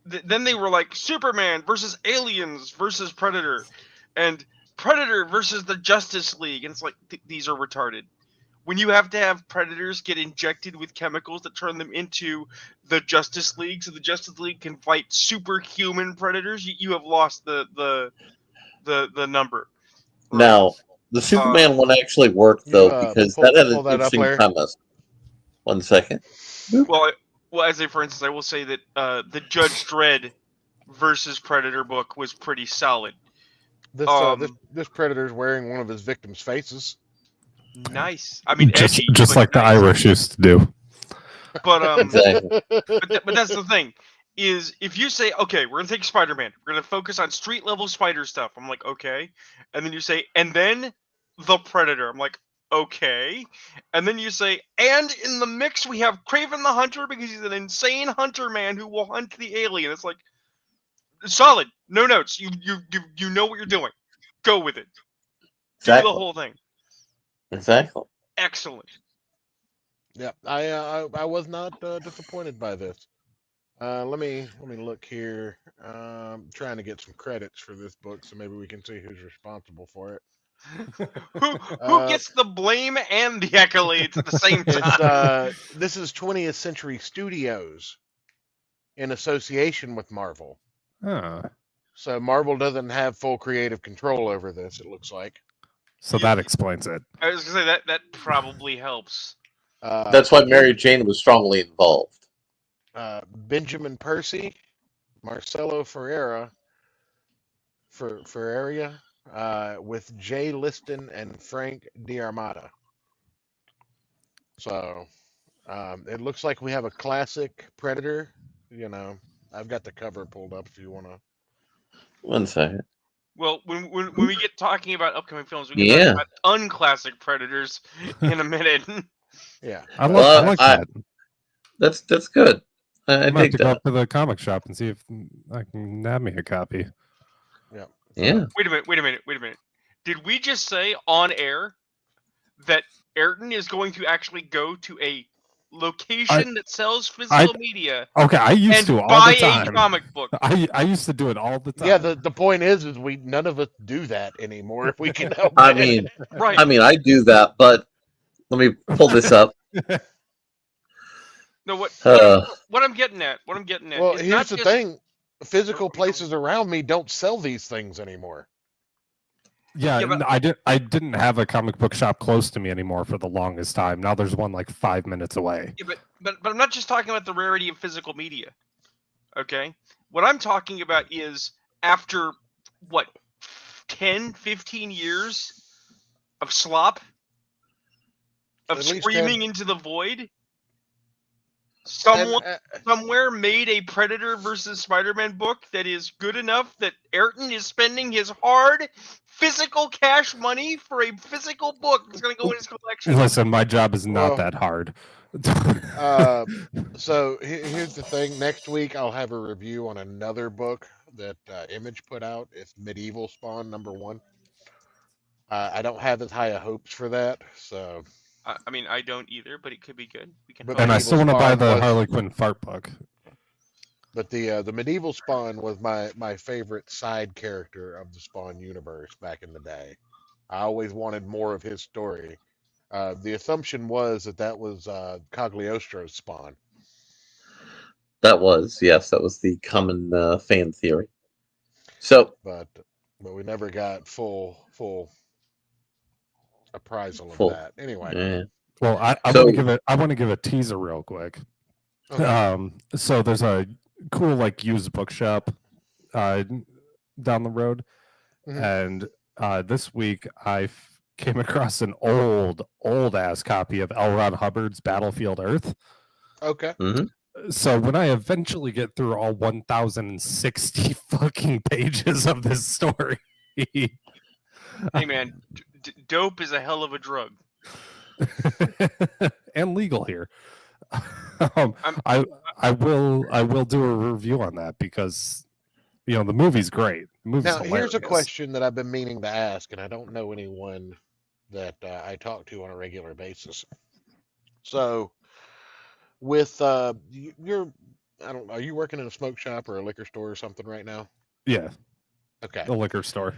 then they were like Superman versus aliens versus Predator, and Predator versus the Justice League, and it's like these are retarded. When you have to have Predators get injected with chemicals that turn them into the Justice League, so the Justice League can fight superhuman Predators, you have lost the number. Right?
Now, the Superman one actually worked though because that had an
pull that up,
interesting
Larry.
premise. 1 second.
Well, as for instance, I will say that the Judge Dredd versus Predator book was pretty solid.
This Predator's wearing one of his victims' faces.
Nice. I mean,
just
edgy,
just
but
like the
nice.
Irish used to do.
But
Exactly.
but that's the thing is if you say okay, we're gonna take Spider-Man, we're gonna focus on street level spider stuff. I'm like okay, and then you say and then the Predator. I'm like okay, and then you say and in the mix we have Craven the Hunter because he's an insane hunter man who will hunt the alien. It's like solid, no notes. You know what you're doing. Go with it.
Exactly.
Do the whole thing.
Exactly.
Excellent.
Yeah, I was not disappointed by this. Let me look here. Trying to get some credits for this book, so maybe we can see who's responsible for it.
Who gets the blame and the accolades at the same time?
This is 20th Century Studios in association with Marvel.
Huh.
So Marvel doesn't have full creative control over this, it looks like.
So that explains it.
I was gonna say that probably helps.
That's why Mary Jane was strongly involved.
Benjamin Percy, Marcelo Ferreira, with Jay Liston and Frank D'Armata. So it looks like we have a classic Predator. I've got the cover pulled up if you want to.
1 second.
Well, when we get talking about upcoming films, we can talk about unclassic Predators in a minute.
Yeah,
I like that.
That's good. I
I'm gonna have
dig
to go
that.
up to the comic shop and see if I can nab me a copy.
yeah.
Yeah.
Wait a minute. Did we just say on air that Ayrton is going to actually go to a location that sells physical media
Okay, I used
and
to all
buy
the time.
a comic book?
I used to do it all the time.
Yeah, the point is we none of us do that anymore if we can help
I
it.
mean,
Right.
I do that, but let me pull this up.
No, what I'm getting at.
Well,
is
here's
not
the
just-
thing: physical places around me don't sell these things anymore.
Yeah,
Yeah, but-
I didn't have a comic book shop close to me anymore for the longest time. Now there's one like 5 minutes away.
Yeah, but I'm not just talking about the rarity of physical media. Okay? What I'm talking about is after what 10, 15 years of slop, of
At least
screaming
10.
into the void,
And,
someone somewhere made a Predator versus Spider-Man book that is good enough that Ayrton is spending his hard physical cash money for a physical book that's going to go in his collection.
Listen, my job is not
Well,
that hard.
So here's the thing. Next week I'll have a review on another book that Image put out. It's Medieval Spawn #1. I don't have as high of hopes for that. So,
I mean, I don't either, but it could be good. We can
But
hope.
And I
Medieval
still want to buy
Spawn
the
was-
Harley Quinn fart book.
but the Medieval Spawn was my favorite side character of the Spawn universe back in the day. I always wanted more of his story. The assumption was that was Cagliostro's Spawn.
That was the common fan theory. So
but we never got full appraisal of
Full.
that. Anyway,
eh,
Well, I
So-
want to give a teaser real quick.
okay.
So there's a cool like used bookshop down the road,
Mhm.
and this week I came across an old ass copy of L. Ron Hubbard's Battlefield Earth.
Okay.
So when I eventually get through all 1,060 fucking pages of this story,
Hey man, dope is a hell of a drug.
and legal here, I will do a review on that because the movie's great. The movie's
Now, here's a
hilarious.
question that I've been meaning to ask, and I don't know anyone that I talk to on a regular basis. So, with you're, I don't know, are you working in a smoke shop or a liquor store or something right now?
Yeah,
Okay.
the liquor store.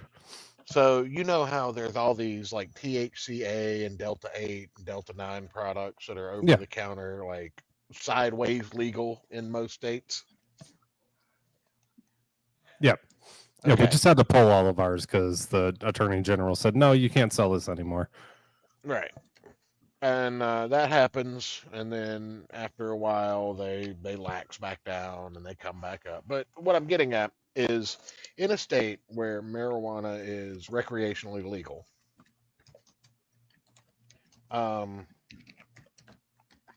So you know how there's all these like THCA and Delta 8 and Delta 9 products that are over
Yeah.
the counter, like sideways legal in most states?
Yep. Yeah, we
Okay.
just had to pull all of ours because the attorney general said no, you can't sell this anymore.
Right. And that happens, and then after a while, they lax back down and they come back up. But what I'm getting at is, in a state where marijuana is recreationally legal,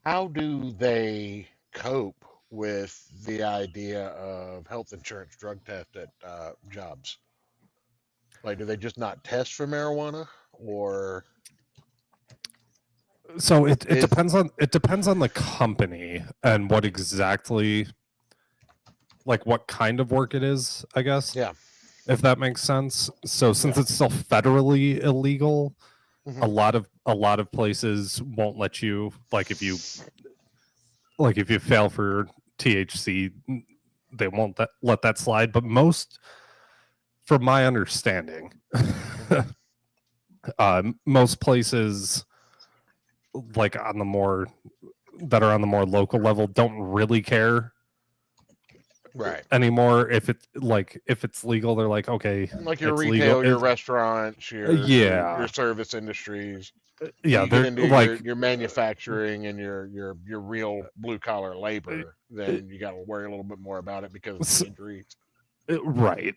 how do they cope with the idea of health insurance drug test at jobs? Like, do they just not test for marijuana, or
So it
Is-
depends on the company and what exactly, like what kind of work it is, I guess.
Yeah.
If that makes sense. So since it's still federally illegal,
Mhm.
a lot of places won't let you, like if you fail for THC, they won't let that slide. But most, from my understanding, most places like on the more local level don't really care
right?
anymore if it's legal. They're like, okay,
Like your
it's
retail,
legal.
your
It's-
restaurants, your
Yeah.
your service industries.
yeah,
You get
they're
into
like
your manufacturing and your real blue collar labor, then you got to worry a little bit more about it because of
S-
the injuries.
right,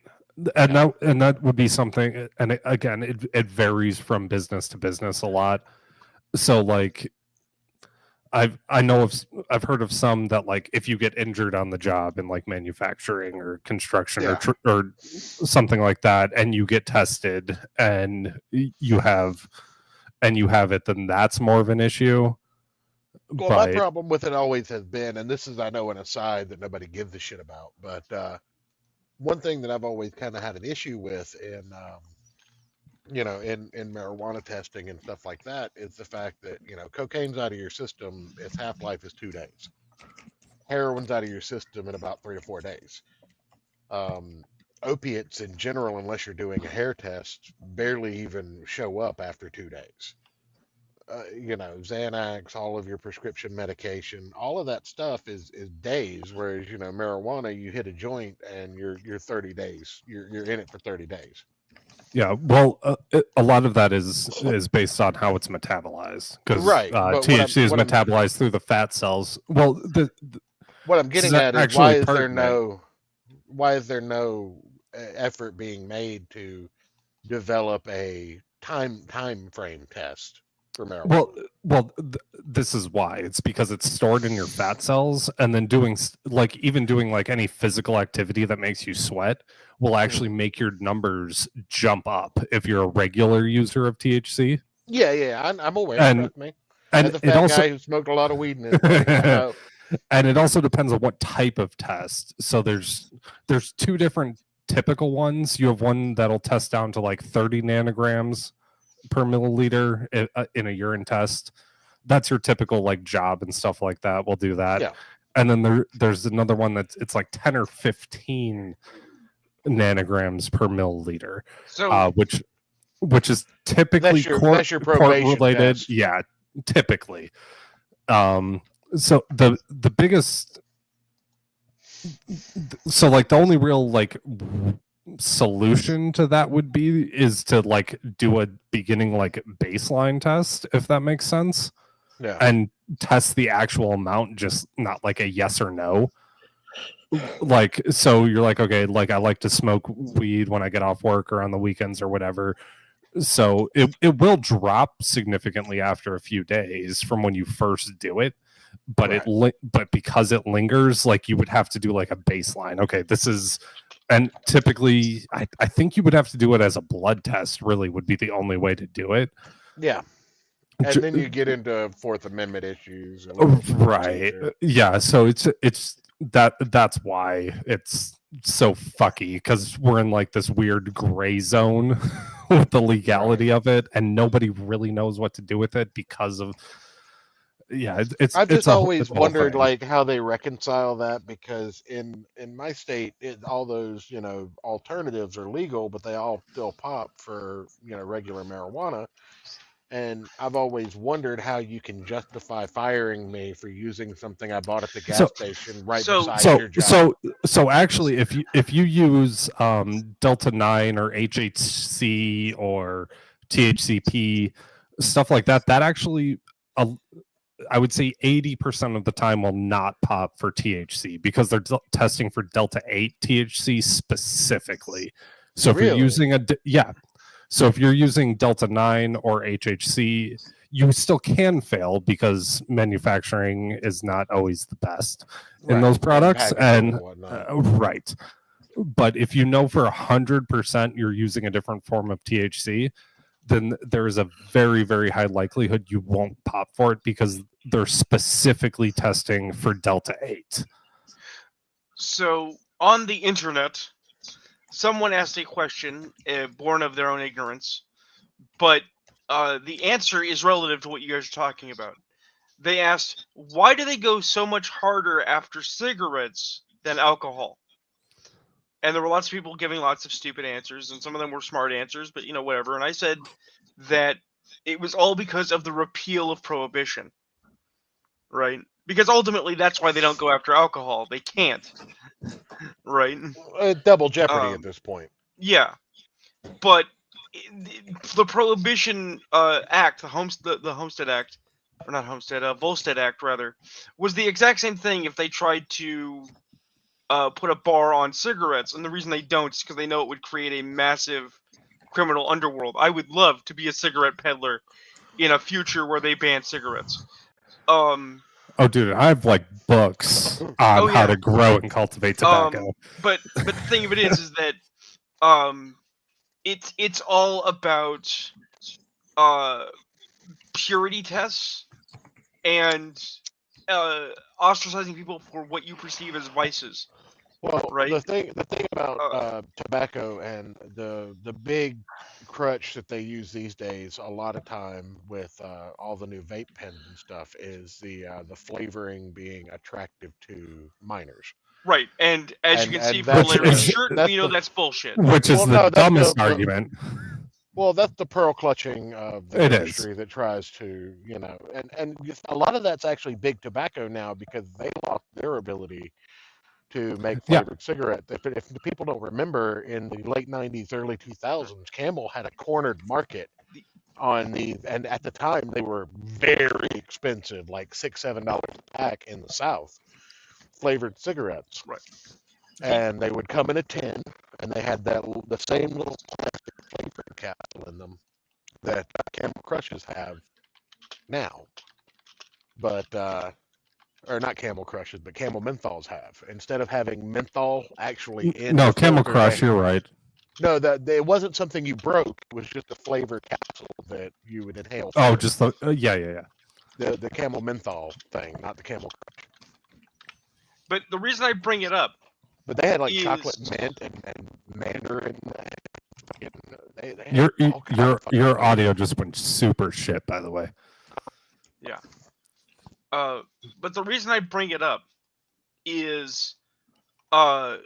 and that would be something. And again, it varies from business to business a lot. So like, I've heard of some that like if you get injured on the job in like manufacturing or construction
Yeah.
or something like that, and you get tested and you have it, then that's more of an issue.
Well, my
But
problem with it always has been, and this is, I know, an aside that nobody gives a shit about, but one thing that I've always kind of had an issue with in in marijuana testing and stuff like that is the fact that cocaine's out of your system, its half-life is 2 days. Heroin's out of your system in about 3 to 4 days. Opiates in general, unless you're doing a hair test, barely even show up after 2 days. Xanax, all of your prescription medication, all of that stuff is days. Whereas marijuana, you hit a joint and you're 30 days. You're in it for 30 days.
Yeah, well, a lot of that is based on how it's metabolized, because
Right, but
THC is
what I'm
metabolized through the fat cells. Well,
what I'm
this is
getting at is
actually pertinent.
why is there no effort being made to develop a time frame test for marijuana?
This is why. It's because it's stored in your fat cells, and then even doing like any physical activity that makes you sweat will actually make your numbers jump up if you're a regular user of THC.
Yeah, I'm aware.
And
Trust me.
and
As a
it
fat
also
guy who smoked a lot of weed in his day, I know.
and it also depends on what type of test. So there's two different typical ones. You have one that'll test down to like 30 nanograms per milliliter in a urine test. That's your typical like job and stuff like that. We'll do that.
Yeah.
And then there's another one it's like 10 or 15 nanograms per milliliter,
So
which is typically
That's your
court
probation
related.
test.
Yeah, typically. So the biggest, so like the only real like solution to that would be is to like do a beginning like baseline test, if that makes sense,
Yeah.
and test the actual amount, just not like a yes or no. Like, so you're like, okay, like I like to smoke weed when I get off work or on the weekends or whatever. So it will drop significantly after a few days from when you first do it, but but because it lingers, like you would have to do like a baseline. Okay, this is, and typically I think you would have to do it as a blood test. Really, would be the only way to do it.
Yeah. And then you get into Fourth Amendment issues.
Right. Yeah. So that's why it's so fucky, because we're in like this weird gray zone with the legality of it, and nobody really knows what to do with it because of
I've just always wondered like how they reconcile that, because in my state all those alternatives are legal, but they all still pop for regular marijuana. And I've always wondered how you can justify firing me for using something I bought at the gas station beside your job.
So actually, if you use Delta 9 or HHC or THCP, stuff like that, that actually, I would say 80% of the time will not pop for THC, because they're testing for Delta 8 THC specifically. So if you're using so if you're using Delta 9 or HHC, you still can fail because manufacturing is not always the best in those products. And right. But if you know for 100% you're using a different form of THC, then there is a very, very high likelihood you won't pop for it, because they're specifically testing for Delta 8.
So on the internet, someone asked a question born of their own ignorance, but the answer is relative to what you guys are talking about. They asked, why do they go so much harder after cigarettes than alcohol? And there were lots of people giving lots of stupid answers, and some of them were smart answers, but whatever. And I said that it was all because of the repeal of prohibition, right? Because ultimately that's why they don't go after alcohol. They can't, right?
Double jeopardy at this point.
Yeah, but the Prohibition Act, the Homestead Act, or not Homestead, Volstead Act rather, was the exact same thing if they tried to put a bar on cigarettes, and the reason they don't is because they know it would create a massive criminal underworld. I would love to be a cigarette peddler in a future where they ban cigarettes.
Oh, dude, I have like books on how to grow and cultivate tobacco.
But the thing of it is that it's all about purity tests and ostracizing people for what you perceive as vices.
Well,
right?
The thing about tobacco and the big crutch that they use these days a lot of time with all the new vape pens and stuff is the flavoring being attractive to minors.
Right, and as you can see from the later shirt, we know that's bullshit.
Which is the dumbest argument.
Well, that's the pearl clutching of the industry that tries to, and a lot of that's actually big tobacco now, because they lost their ability to make
Yeah.
flavored cigarettes. If the people don't remember, in the late 90s, early 2000s, Camel had a cornered market on these, and at the time they were very expensive, like $6-7 a pack in the South, flavored cigarettes.
Right.
And they would come in a tin, and they had the same little plastic flavored capsule in them that Camel Crushes have now. But or not Camel Crushes, but Camel Menthols have. Instead of having menthol actually in
No,
the
Camel
filter,
Crush, you're right.
No, it wasn't something you broke. It was just a flavor capsule that you would inhale.
Oh,
first.
just the yeah.
the Camel Menthol thing, not the Camel Crush.
But the reason I bring it up,
But they had like
Is-
chocolate mint and mandarin. And they had
Your
all kinds
your
of fucking
your
flavors.
audio just went super shit, by the way.
but the reason I bring it up is, the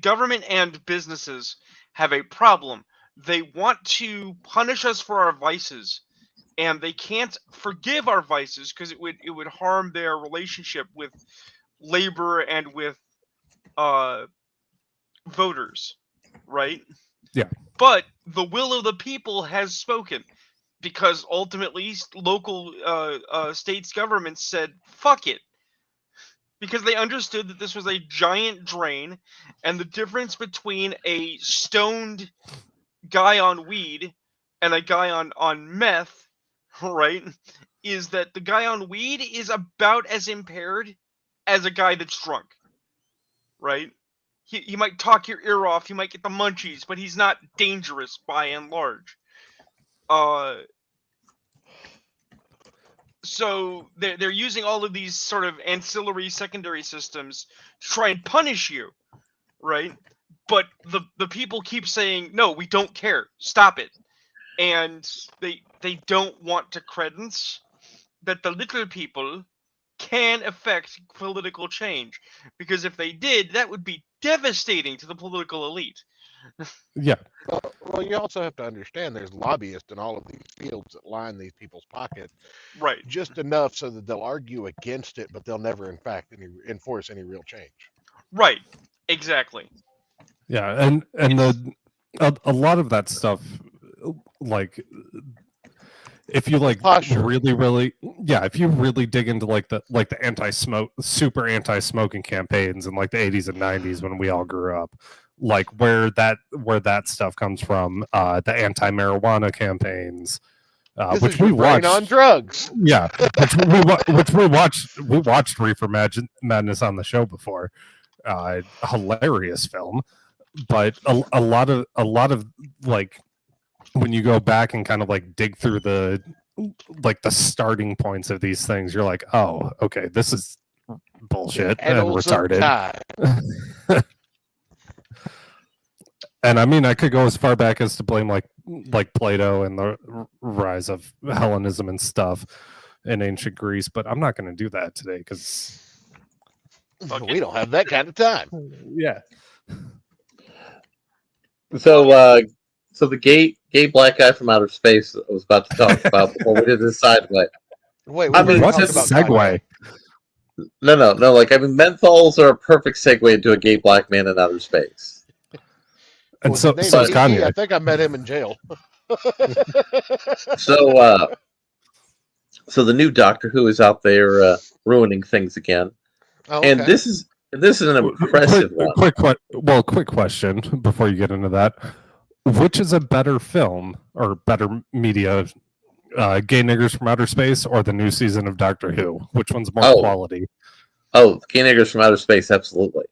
government and businesses have a problem. They want to punish us for our vices, and they can't forgive our vices because it would harm their relationship with labor and with voters, right?
Yeah.
But the will of the people has spoken, because ultimately local states governments said fuck it, because they understood that this was a giant drain, and the difference between a stoned guy on weed and a guy on meth, right, is that the guy on weed is about as impaired as a guy that's drunk, right? He might talk your ear off, he might get the munchies, but he's not dangerous by and large. So they're using all of these sort of ancillary secondary systems to try and punish you, right? But the people keep saying, no, we don't care, stop it. And they don't want to credence that the little people can affect political change, because if they did, that would be devastating to the political elite.
Yeah.
Well, you also have to understand there's lobbyists in all of these fields that line these people's pockets
Right.
just enough so that they'll argue against it, but they'll never, in fact, enforce any real change.
Right. Exactly.
Yeah, and a lot of that stuff, like, if you like
Posture.
really if you really dig into like the super anti-smoking campaigns in like the 80s and 90s when we all grew up, like where that stuff comes from, the anti-marijuana campaigns,
This
which
is your
we
brain
watched
on drugs.
Yeah, which we watched Reefer Madness on the show before. Hilarious film, but a lot of like, when you go back and kind of like dig through the starting points of these things, you're like, oh, okay, this is bullshit and
Annals of
retarded.
Time.
And I mean, I could go as far back as to blame like Plato and the rise of Hellenism and stuff in ancient Greece, but I'm not going to do that today because
We don't have that kind of time.
yeah.
So the gay black guy from outer space I was about to talk about before we did this sideway.
Wait,
I mean,
What's a
just
segue?
No. Like, I mean, menthols are a perfect segue into a gay black man in outer space.
And so
His
is
name is E.T.
Kanye.
I think I met him in jail.
So the new Doctor Who is out there ruining things again,
Oh,
and
okay.
this is an impressive one.
Quick question before you get into that. Which is a better film or better media, Gay Niggers from Outer Space or the new season of Doctor Who? Which one's more quality?
Oh, Gay Niggers from Outer Space, absolutely.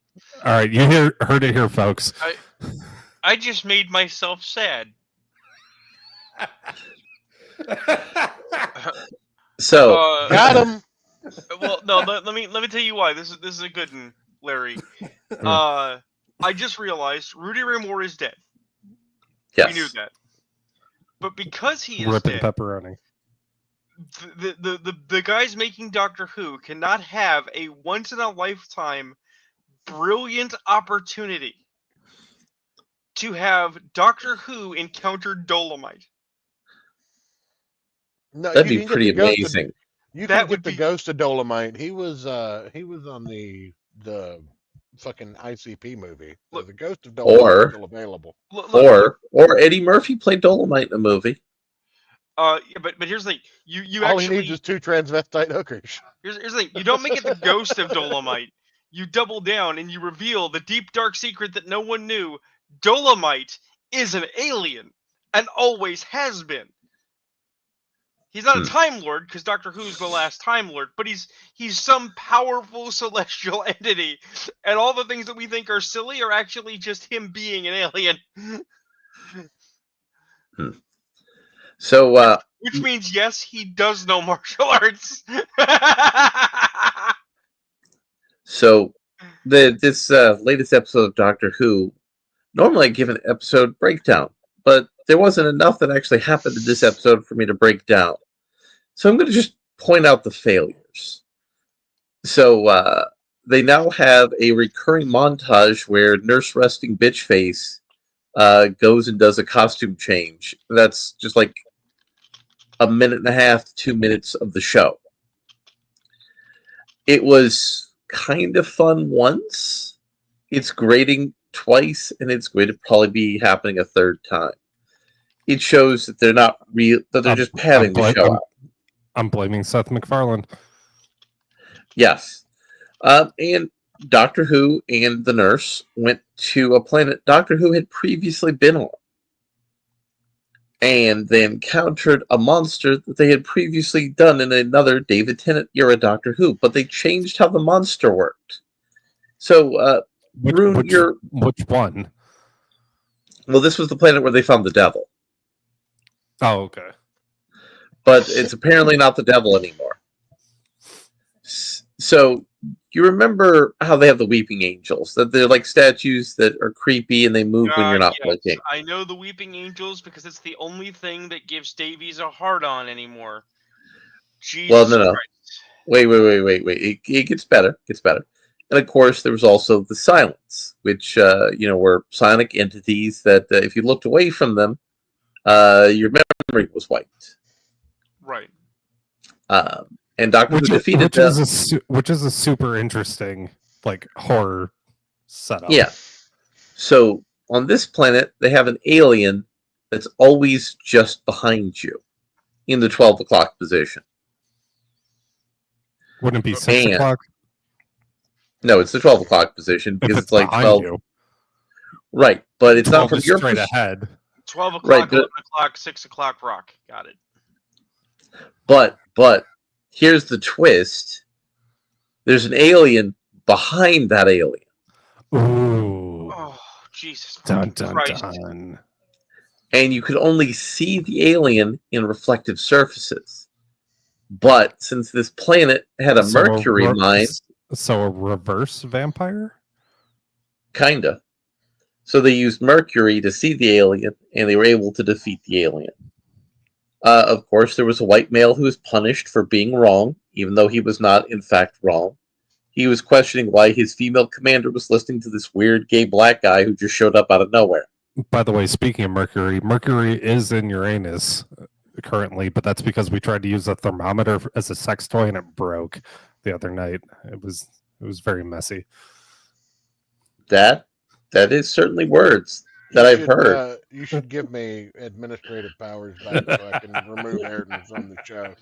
All right, you heard it here, folks.
I just made myself sad.
So
Got him.
Well, no. Let me tell you why. This is a good one, Larry. I just realized Rudy Ray Moore is dead.
yes,
We knew that, but because he is
Ripping
dead,
pepperoni.
the guys making Doctor Who cannot have a once in a lifetime brilliant opportunity to have Doctor Who encounter Dolomite.
No,
that'd
you
be
can get
pretty
to go to-
amazing.
You
That
can
would
get the
be-
Ghost of Dolomite. He was on the fucking ICP movie. So
Look,
the Ghost of Dolomite
or-
is still available.
Or Eddie Murphy played Dolomite in a movie.
yeah, but here's the thing. You
All
actually
he needs is 2 transvestite hookers.
here's the thing. You don't make it the Ghost of Dolomite. You double down and you reveal the deep dark secret that no one knew. Dolomite is an alien and always has been. He's not a Time Lord because Doctor Who's the last Time Lord, but he's some powerful celestial entity, and all the things that we think are silly are actually just him being an alien.
So,
Which means, yes, he does know martial arts.
so this latest episode of Doctor Who, normally I give an episode breakdown, but there wasn't enough that actually happened in this episode for me to break down. So I'm going to just point out the failures. So they now have a recurring montage where Nurse Resting Bitchface goes and does a costume change. That's just like a minute and a half to 2 minutes of the show. It was kind of fun once. It's grating twice, and it's going to probably be happening a third time. It shows that they're not real, that they're just padding the show out.
I'm blaming Seth MacFarlane.
Yes. And Doctor Who and the nurse went to a planet Doctor Who had previously been on. And they encountered a monster that they had previously done in another David Tennant era Doctor Who, but they changed how the monster worked. So,
Which one?
Well, this was the planet where they found the devil.
Oh, okay.
But it's apparently not the devil anymore. So, you remember how they have the weeping angels? That they're like statues that are creepy and they move when you're not looking.
I know the weeping angels because it's the only thing that gives Davies a hard-on anymore. Jesus
Well, no.
Christ.
Wait. It gets better. And of course, there was also the silence, which were psionic entities that if you looked away from them, your memory was wiped.
Right.
And Doctor Who defeated them.
Which is a super interesting horror setup.
Yeah. So on this planet, they have an alien that's always just behind you in the 12 o'clock position.
Wouldn't it be 6 o'clock?
No, it's the 12 o'clock position because it's like 12.
You.
Right, but it's not from your
straight ahead.
12 o'clock,
right,
11 o'clock, 6 o'clock rock. Got it.
But here's the twist. There's an alien behind that alien.
Ooh.
Oh, Jesus
Dun,
Christ.
dun.
And you could only see the alien in reflective surfaces. But since this planet had a mercury mine...
So a reverse vampire?
Kinda. So they used mercury to see the alien, and they were able to defeat the alien. Of course, there was a white male who was punished for being wrong, even though he was not, in fact, wrong. He was questioning why his female commander was listening to this weird gay black guy who just showed up out of nowhere.
By the way, speaking of Mercury, Mercury is in Uranus currently, but that's because we tried to use a thermometer as a sex toy and it broke the other night. It was very messy.
That is certainly words that I've heard.
You should give me administrative powers back so I can remove Ayrton from the show.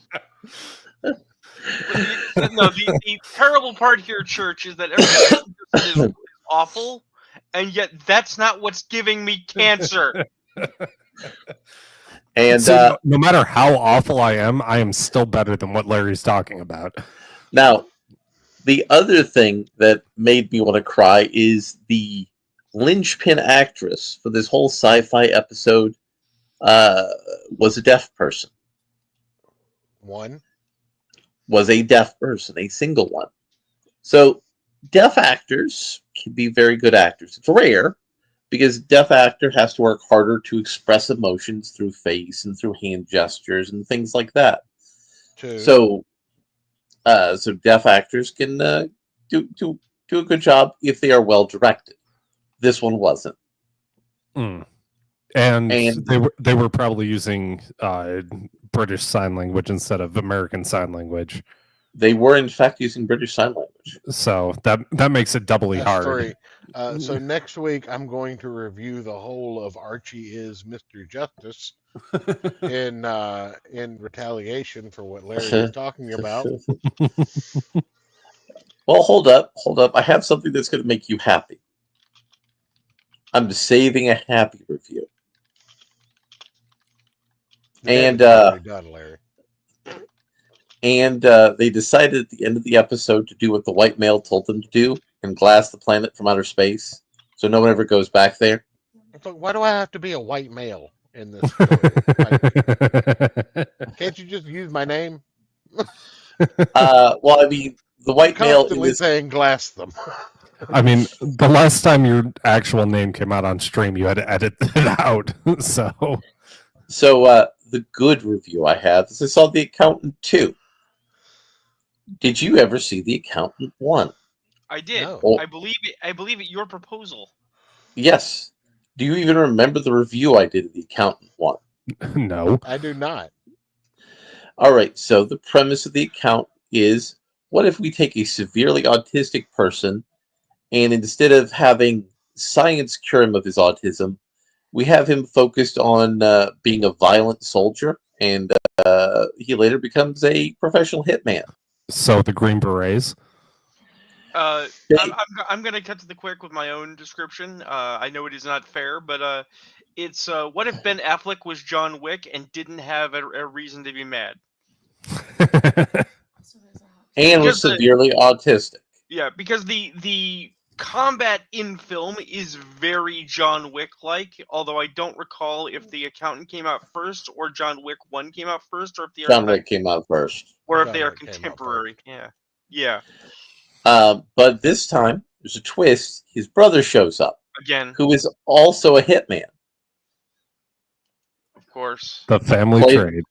No, the terrible part here, Church, is that everything is awful, and yet that's not what's giving me cancer.
And
so, no matter how awful I am still better than what Larry's talking about.
Now, the other thing that made me want to cry is the linchpin actress for this whole sci-fi episode was a deaf person. Was a deaf person, a single one. So deaf actors can be very good actors. It's rare because a deaf actor has to work harder to express emotions through face and through hand gestures and things like that. So deaf actors can do a good job if they are well directed. This one wasn't.
And they were probably using British Sign Language instead of American Sign Language.
They were in fact using British Sign Language.
So that makes it doubly
That's
hard.
3. So next week I'm going to review the whole of Archie is Mr. Justice in retaliation for what Larry was talking about.
Well, hold up. I have something that's going to make you happy. I'm saving a happy review. And
done, Larry.
And they decided at the end of the episode to do what the white male told them to do and glass the planet from outer space, so no one ever goes back there.
So why do I have to be a white male in this story? Can't you just use my name?
Well, I mean, the white male
Constantly saying glass them.
I mean, the last time your actual name came out on stream, you had to edit it out. So
the good review I have is I saw The Accountant 2. Did you ever see The Accountant 1?
I did.
No.
I believe it. Your proposal.
Yes. Do you even remember the review I did of The Accountant 1?
no.
I do not.
All right. So the premise of The Accountant is, what if we take a severely autistic person, and instead of having science cure him of his autism, we have him focused on being a violent soldier, and he later becomes a professional hitman.
So the Green Berets.
I'm going to cut to the quick with my own description. I know it is not fair, but it's what if Ben Affleck was John Wick and didn't have a reason to be mad?
And was severely autistic.
Yeah, because the combat in film is very John Wick-like, although I don't recall if The Accountant came out first or John Wick 1 came out first, or if they
John Wick came out first.
Or if
John
they are
Wick came out
contemporary. Yeah.
But this time, there's a twist. His brother shows up,
Again,
who is also a hitman.
of course.
The family trade.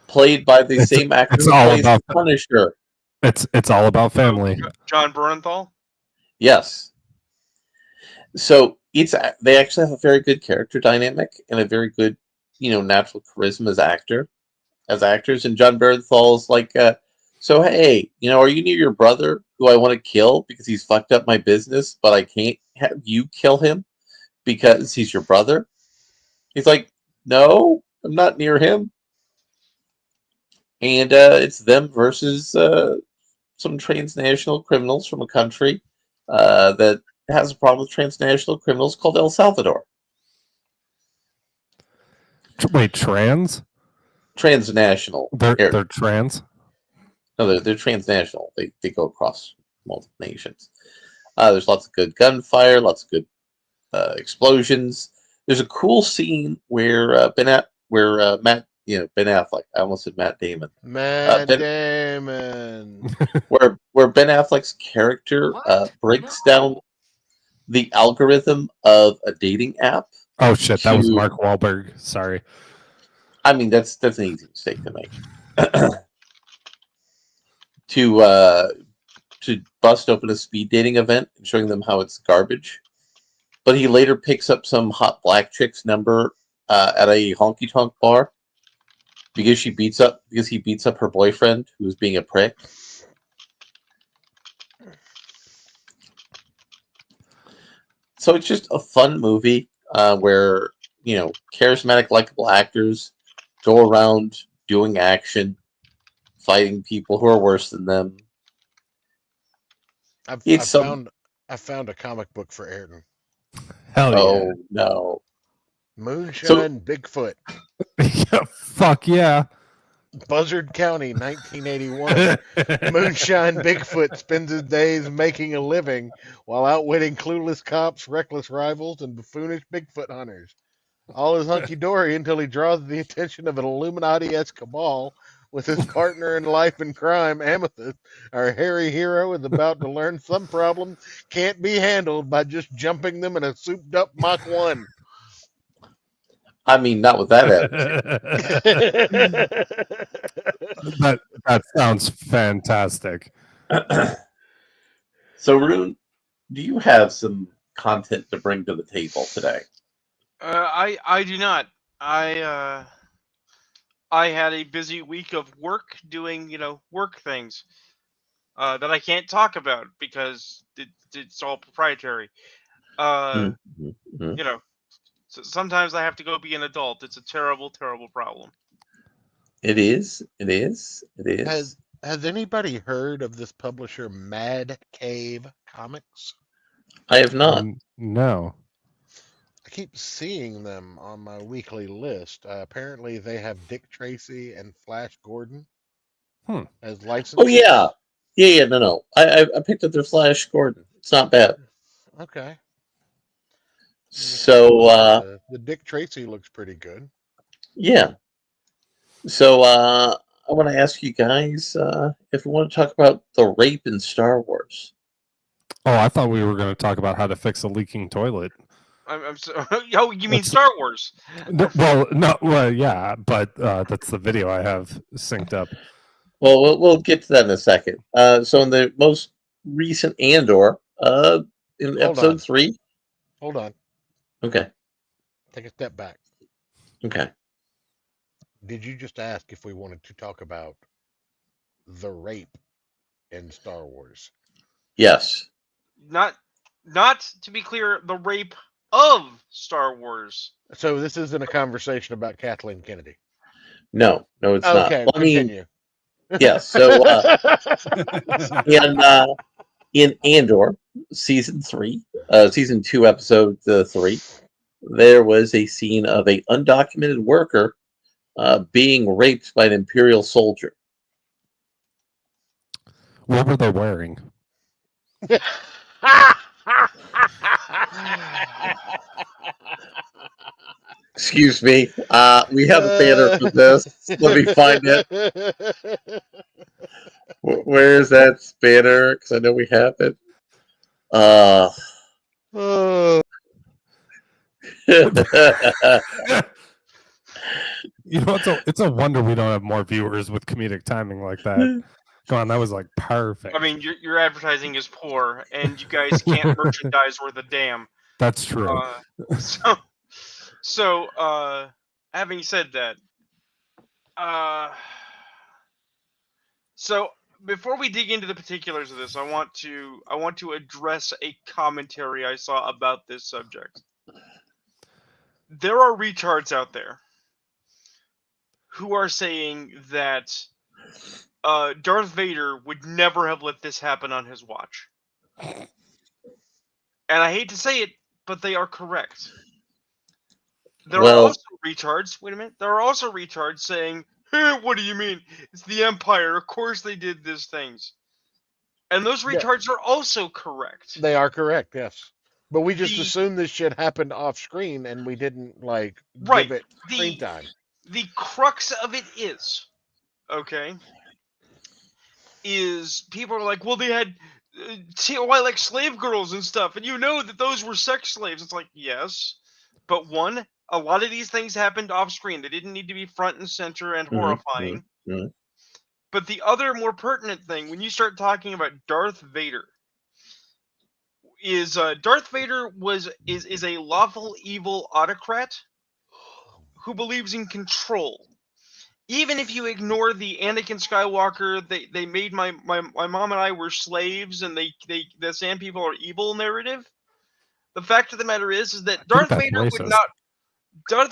Played by the same actor
it's
who
all
plays
about
Punisher.
It's all about family.
John Bernthal?
Yes. So they actually have a very good character dynamic and a very good, natural charisma as actors. And John Bernthal's like, so hey, are you near your brother who I want to kill because he's fucked up my business, but I can't have you kill him because he's your brother? He's like, no, I'm not near him. And it's them versus some transnational criminals from a country that has a problem with transnational criminals called El Salvador.
Wait, trans?
Transnational.
They're trans?
No, they're transnational. They go across multiple nations. There's lots of good gunfire, lots of good explosions. There's a cool scene where Ben Affleck. I almost said Matt Damon.
Damon.
where Ben Affleck's character breaks down the algorithm of a dating app.
Oh shit, that was Mark Wahlberg. Sorry.
I mean, that's an easy mistake to make. To bust open a speed dating event and showing them how it's garbage. But he later picks up some hot black chick's number at a honky tonk bar because he beats up her boyfriend who was being a prick. So it's just a fun movie where charismatic, likable actors go around doing action, fighting people who are worse than them.
I found a comic book for Ayrton.
Hell yeah.
Oh no.
Moonshine Bigfoot.
Yeah, fuck yeah.
Buzzard County, 1981. Moonshine Bigfoot spends his days making a living while outwitting clueless cops, reckless rivals, and buffoonish Bigfoot hunters. All is hunky-dory until he draws the attention of an Illuminati-esque cabal with his partner in life and crime, Amethyst. Our hairy hero is about to learn some problems can't be handled by just jumping them in a souped-up Mach 1.
I mean, not with that attitude.
that sounds fantastic.
So, Rune, do you have some content to bring to the table today?
I do not. I had a busy week of work doing, work things that I can't talk about because it's all proprietary.
Mhm, mhm.
You know, so sometimes I have to go be an adult. It's a terrible, terrible problem.
It is. It is. It
Has
is.
Has anybody heard of this publisher, Mad Cave Comics?
I have not.
No.
I keep seeing them on my weekly list. Apparently, they have Dick Tracy and Flash Gordon as
Oh
licenses.
yeah, yeah. No. I picked up their Flash Gordon. It's not bad.
Okay.
So
The Dick Tracy looks pretty good.
yeah. So I want to ask you guys if we want to talk about the rape in Star Wars.
Oh, I thought we were going to talk about how to fix a leaking toilet.
I'm so. Oh, you mean Star Wars?
No, well, yeah, but that's the video I have synced up.
Well, we'll get to that in a second. So in the most recent Andor, in
Hold
episode
on.
3.
Hold on.
Okay.
Take a step back.
Okay.
Did you just ask if we wanted to talk about the rape in Star Wars?
Yes.
Not to be clear, the rape of Star Wars.
So this isn't a conversation about Kathleen Kennedy.
No, it's not.
Okay,
Well, I mean,
continue.
yes. So in Andor season 3, season 2, episode 3, there was a scene of a undocumented worker being raped by an Imperial soldier.
What were they wearing?
Excuse me. We have a banner for this. Let me find it. Where is that banner? Because I know we have it.
You know, it's a wonder we don't have more viewers with comedic timing like that. Come on, that was like perfect.
I mean, your advertising is poor, and you guys can't merchandise worth a damn.
That's true.
So, having said that, so before we dig into the particulars of this, I want to address a commentary I saw about this subject. There are retards out there who are saying that Darth Vader would never have let this happen on his watch. And I hate to say it, but they are correct. There are also retards. Wait a minute. There are also retards saying, "Hey, what do you mean? It's the Empire. Of course they did these things." And those retards are also correct.
They are correct, yes. But we just assumed this shit happened off screen, and we didn't give it screen time.
The crux of it is, okay, is people are like, well, they had like slave girls and stuff, and you know that those were sex slaves. It's like, yes, but one, a lot of these things happened off screen. They didn't need to be front and center and horrifying.
Mm-hmm.
But the other more pertinent thing, when you start talking about Darth Vader, is Darth Vader is a lawful evil autocrat who believes in control. Even if you ignore the Anakin Skywalker, they made my mom and I were slaves, and the Sand People are evil narrative. The fact of the matter is that Darth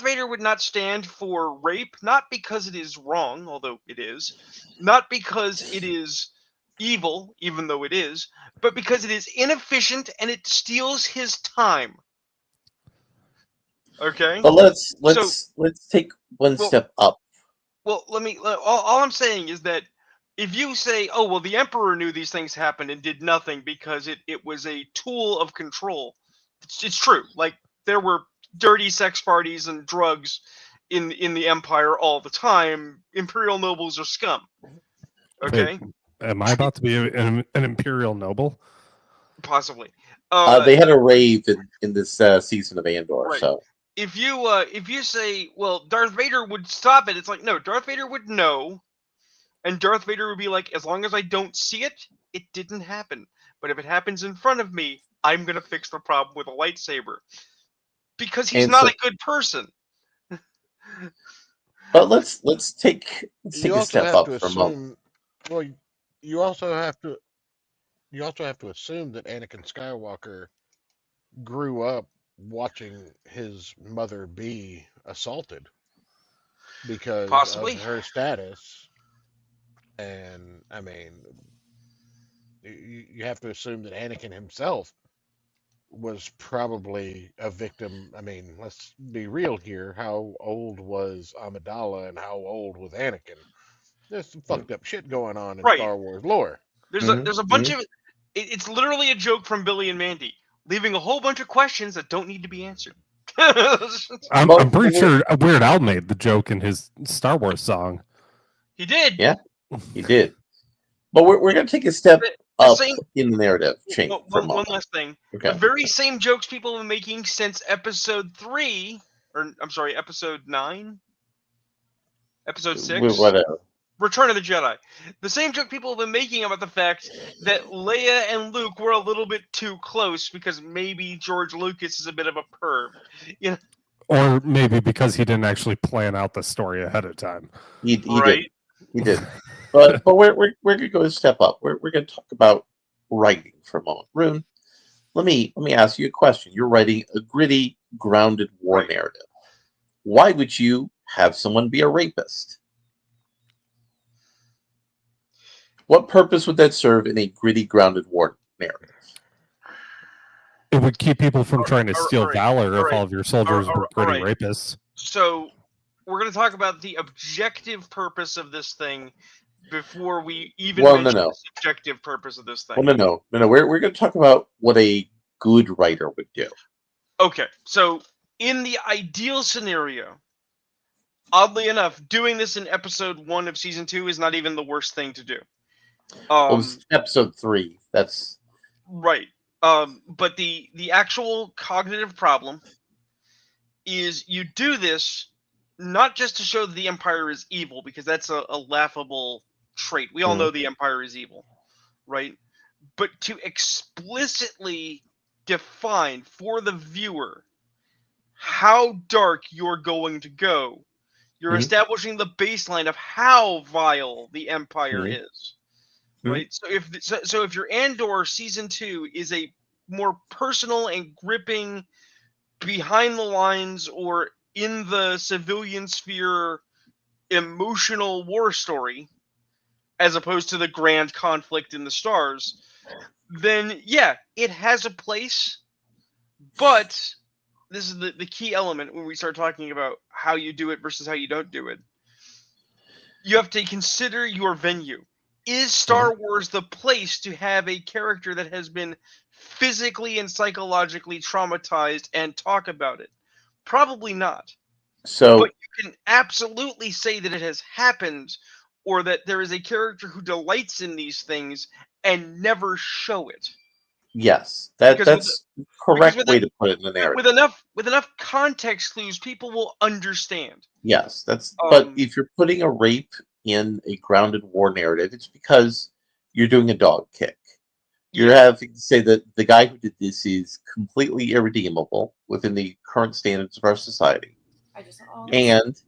Vader would not stand for rape, not because it is wrong, although it is, not because it is evil, even though it is, but because it is inefficient and it steals his time. Okay.
But let's take one step up.
Well, all I'm saying is that if you say, oh, well, the Emperor knew these things happened and did nothing because it was a tool of control, it's true. Like, there were dirty sex parties and drugs in the Empire all the time. Imperial nobles are scum. Okay?
Wait, am I about to be an Imperial noble?
Possibly.
They had a rave in this season of Andor,
right.
So
if you say, well, Darth Vader would stop it, it's like, no, Darth Vader would know, and Darth Vader would be like, as long as I don't see it, it didn't happen. But if it happens in front of me, I'm gonna fix the problem with a lightsaber. Because he's not a good person.
But let's take
You
a
also
step
have
up
to
for a moment.
assume. Well, you also have to. You also have to assume that Anakin Skywalker grew up watching his mother be assaulted because of
Possibly.
her status. And I mean, you have to assume that Anakin himself was probably a victim. I mean, let's be real here. How old was Amidala and how old was Anakin? There's some fucked up shit going on in
Right.
Star Wars lore.
There's a bunch of it's literally a joke from Billy and Mandy, leaving a whole bunch of questions that don't need to be answered.
I'm pretty sure Weird Al made the joke in his Star Wars song.
He did.
Yeah, he did. But we're going to take a step up in the narrative chain for a
One
moment.
last thing.
Okay.
The very same jokes people have been making since episode 3, or I'm sorry, episode 9, episode 6,
Whatever.
Return of the Jedi. The same joke people have been making about the fact that Leia and Luke were a little bit too close because maybe George Lucas is a bit of a perv. You know?
Or maybe because he didn't actually plan out the story ahead of time.
He
Right.
did. He did. But we're going to go a step up. We're going to talk about writing for a moment. Rune, let me ask you a question. You're writing a gritty, grounded war narrative. Why would you have someone be a rapist? What purpose would that serve in a gritty, grounded war narrative?
It would keep people from trying to steal valor if
right.
all of your soldiers were gritty
Alright.
rapists.
So we're going to talk about the objective purpose of this thing before we even mention the subjective purpose of this thing.
Well, no. We're going to talk about what a good writer would do.
Okay, so in the ideal scenario, oddly enough, doing this in episode 1 of season 2 is not even the worst thing to do.
Episode 3. That's
right. But the actual cognitive problem is you do this not just to show that the Empire is evil, because that's a laughable trait. We all know the Empire is evil, right? But to explicitly define for the viewer how dark you're going to go. You're establishing the baseline of how vile the Empire is. Right? So if your Andor season 2 is a more personal and gripping, behind the lines or in the civilian sphere emotional war story, as opposed to the grand conflict in the stars, then yeah, it has a place. But this is the key element when we start talking about how you do it versus how you don't do it. You have to consider your venue. Is Star Wars the place to have a character that has been physically and psychologically traumatized and talk about it? Probably not.
so.
But you can absolutely say that it has happened, or that there is a character who delights in these things and never show it.
Yes, that's the correct way to put it in the narrative.
With enough context clues, people will understand.
Yes, that's. But if you're putting a rape in a grounded war narrative, it's because you're doing a dog kick. You're having to say that the guy who did this is completely irredeemable within the current standards of our society, and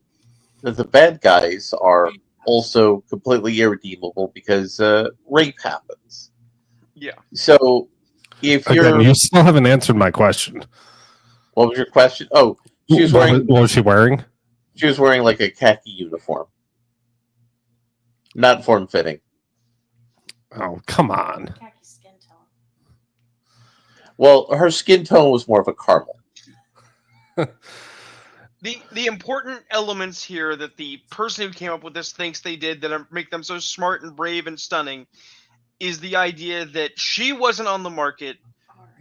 that the bad guys are also completely irredeemable because rape happens.
Yeah.
So if you're,
you still haven't answered my question.
What was your question? Oh, she was wearing.
What was she wearing?
She was wearing like a khaki uniform. Not form-fitting.
Oh, come on.
Khaki skin tone.
Well, her skin tone was more of a caramel.
The important elements here that the person who came up with this thinks they did that make them so smart and brave and stunning is the idea that she wasn't on the market,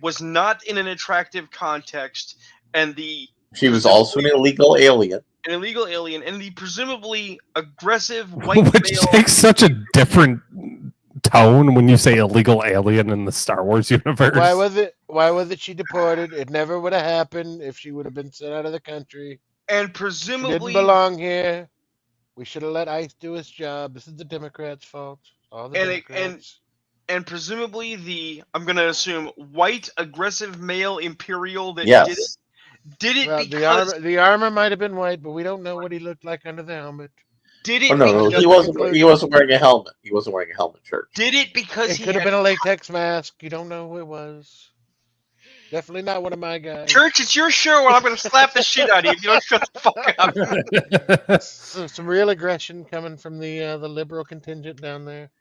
was not in an attractive context, and
she was also an illegal alien.
An illegal alien, and the presumably aggressive white
Which
male
takes such a different tone when you say illegal alien in the Star Wars universe.
Why wasn't she deported? It never would have happened if she would have been sent out of the country.
And
She
presumably
didn't belong here. We should have let ICE do his job. This is the Democrats' fault. All the Democrats.
And presumably the, I'm going to assume, white aggressive male Imperial that
Yes.
did it Did it
Well,
because
the armor might have been white, but we don't know what he looked like under the helmet.
did
Oh
it
no, no,
because
he
Just a
wasn't. He
conclusion.
wasn't wearing a helmet. He wasn't wearing a helmet, Church.
did it because
It
he
could have
had
been a latex mask. You don't know who it was. Definitely not one of my guys.
Church, it's your show, and I'm going to slap the shit out of you if you don't shut the fuck up.
Some real aggression coming from the liberal contingent down there.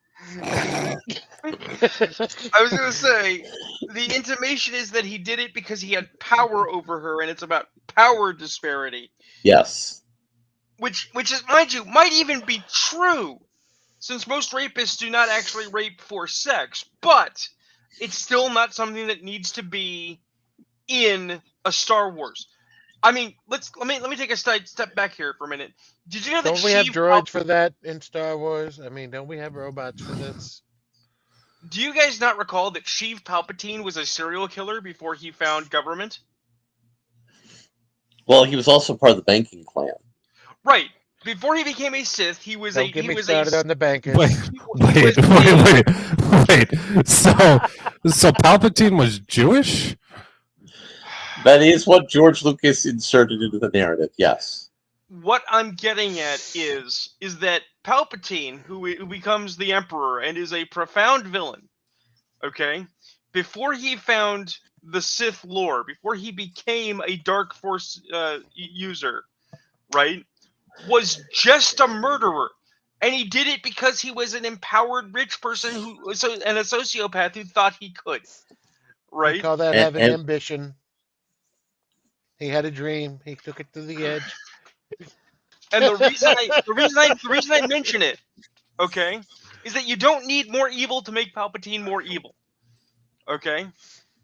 I was going to say, the intimation is that he did it because he had power over her, and it's about power disparity,
Yes.
which is, mind you, might even be true, since most rapists do not actually rape for sex, but it's still not something that needs to be in a Star Wars. I mean, let me take a step back here for a minute. Did you know that
Don't we have
Sheev
droids for that in Star Wars? I mean, don't we have robots for this?
Do you guys not recall that Sheev Palpatine was a serial killer before he found government?
Well, he was also part of the banking clan.
Right. Before he became a Sith, he was
Don't
a
get
he
me
was
started
a
on the bankers.
Wait. So Palpatine was Jewish?
That is what George Lucas inserted into the narrative. Yes.
What I'm getting at is that Palpatine, who becomes the Emperor and is a profound villain, okay, before he found the Sith lore, before he became a Dark Force user, right, was just a murderer. And he did it because he was an empowered rich person and a sociopath who thought he could.
We
Right?
call that
And-
having
and-
ambition. He had a dream. He took it to the edge.
And the reason I mention it, okay, is that you don't need more evil to make Palpatine more evil. Okay?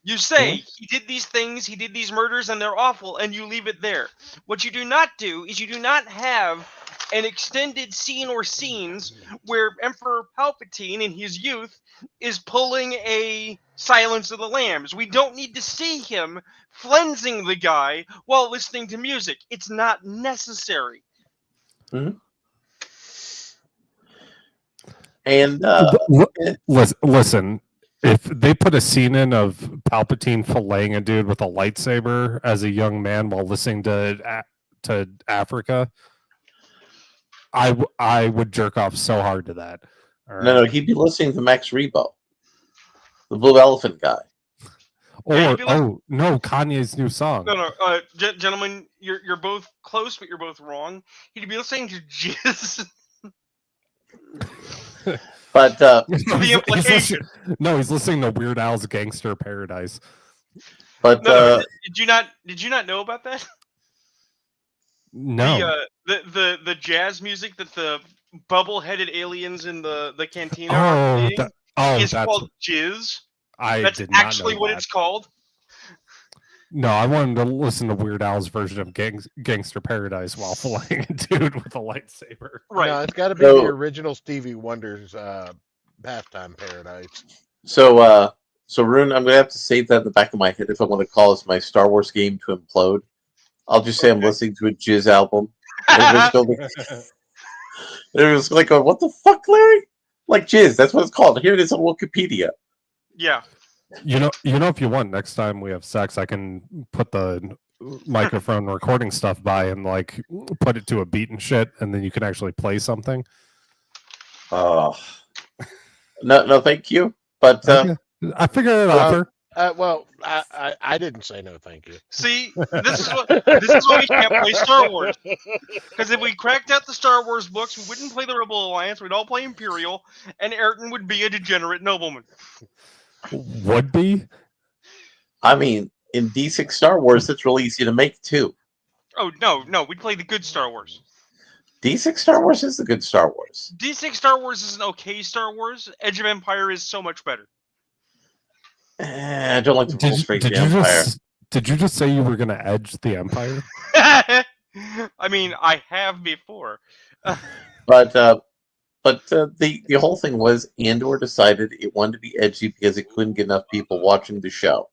You say he did these things, he did these murders, and they're awful, and you leave it there. What you do not do is you do not have an extended scene or scenes where Emperor Palpatine in his youth is pulling a Silence of the Lambs. We don't need to see him flensing the guy while listening to music. It's not necessary.
And
Listen, if they put a scene in of Palpatine filleting a dude with a lightsaber as a young man while listening to Africa, I would jerk off so hard to that. All right?
no, he'd be listening to Max Rebo, the Blue Elephant guy.
Yeah,
Or
he'd be like-
no, Kanye's new song.
No, gentlemen, you're both close, but you're both wrong. He'd be listening to Jizz.
But
He's
implication.
he's listening to Weird Al's Gangster Paradise.
but
No, did you not know about that?
No,
The jazz music that the bubble-headed aliens in the cantina
oh,
are playing is
that's
called Jizz.
I
That's
did not
actually
know
what
that.
it's called.
No, I wanted to listen to Weird Al's version of Gangster Paradise while filleting a dude with a lightsaber.
Right.
No, it's got to be
So-
the original Stevie Wonder's Halftime Paradise.
so Rune, I'm gonna have to save that in the back of my head if I want to call this my Star Wars game to implode. I'll just say I'm
Okay.
listening to a Jizz album. It was like, what the fuck, Larry? Like Jizz, that's what it's called. Here it is on Wikipedia.
Yeah.
You know, if you want, next time we have sex, I can put the microphone recording stuff by and like put it to a beat and shit, and then you can actually play something.
Oh, no, thank you. But
Okay. I figured it out. Sir.
Well, I didn't say no, thank you.
See, this is why we can't play Star Wars. Because if we cracked out the Star Wars books, we wouldn't play the Rebel Alliance. We'd all play Imperial, and Ayrton would be a degenerate nobleman.
Would be.
I mean, in D6 Star Wars, it's really easy to make too.
Oh no, we'd play the good Star Wars.
D6 Star Wars is the good Star Wars.
D6 Star Wars is an okay Star Wars. Edge of Empire is so much better.
I don't like the rules for the Empire.
Did you just say you were going to edge the Empire?
I mean, I have before.
But the whole thing was Andor decided it wanted to be edgy because it couldn't get enough people watching the show,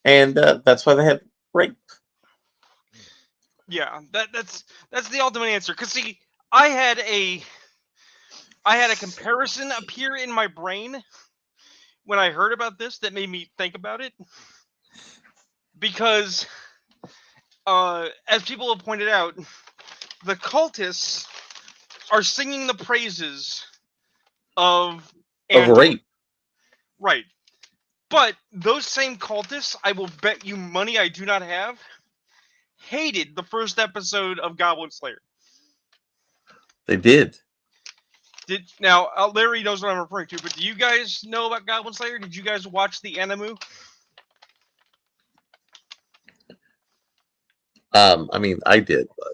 and that's why they had rape.
Yeah, that's the ultimate answer. Cause see, I had a comparison appear in my brain when I heard about this that made me think about it. Because as people have pointed out, the cultists are singing the praises of Andor.
Overrate.
Right. But those same cultists, I will bet you money I do not have, hated the first episode of Goblin Slayer.
They did.
Now Larry knows what I'm referring to, but do you guys know about Goblin Slayer? Did you guys watch the anime?
I mean, I did, but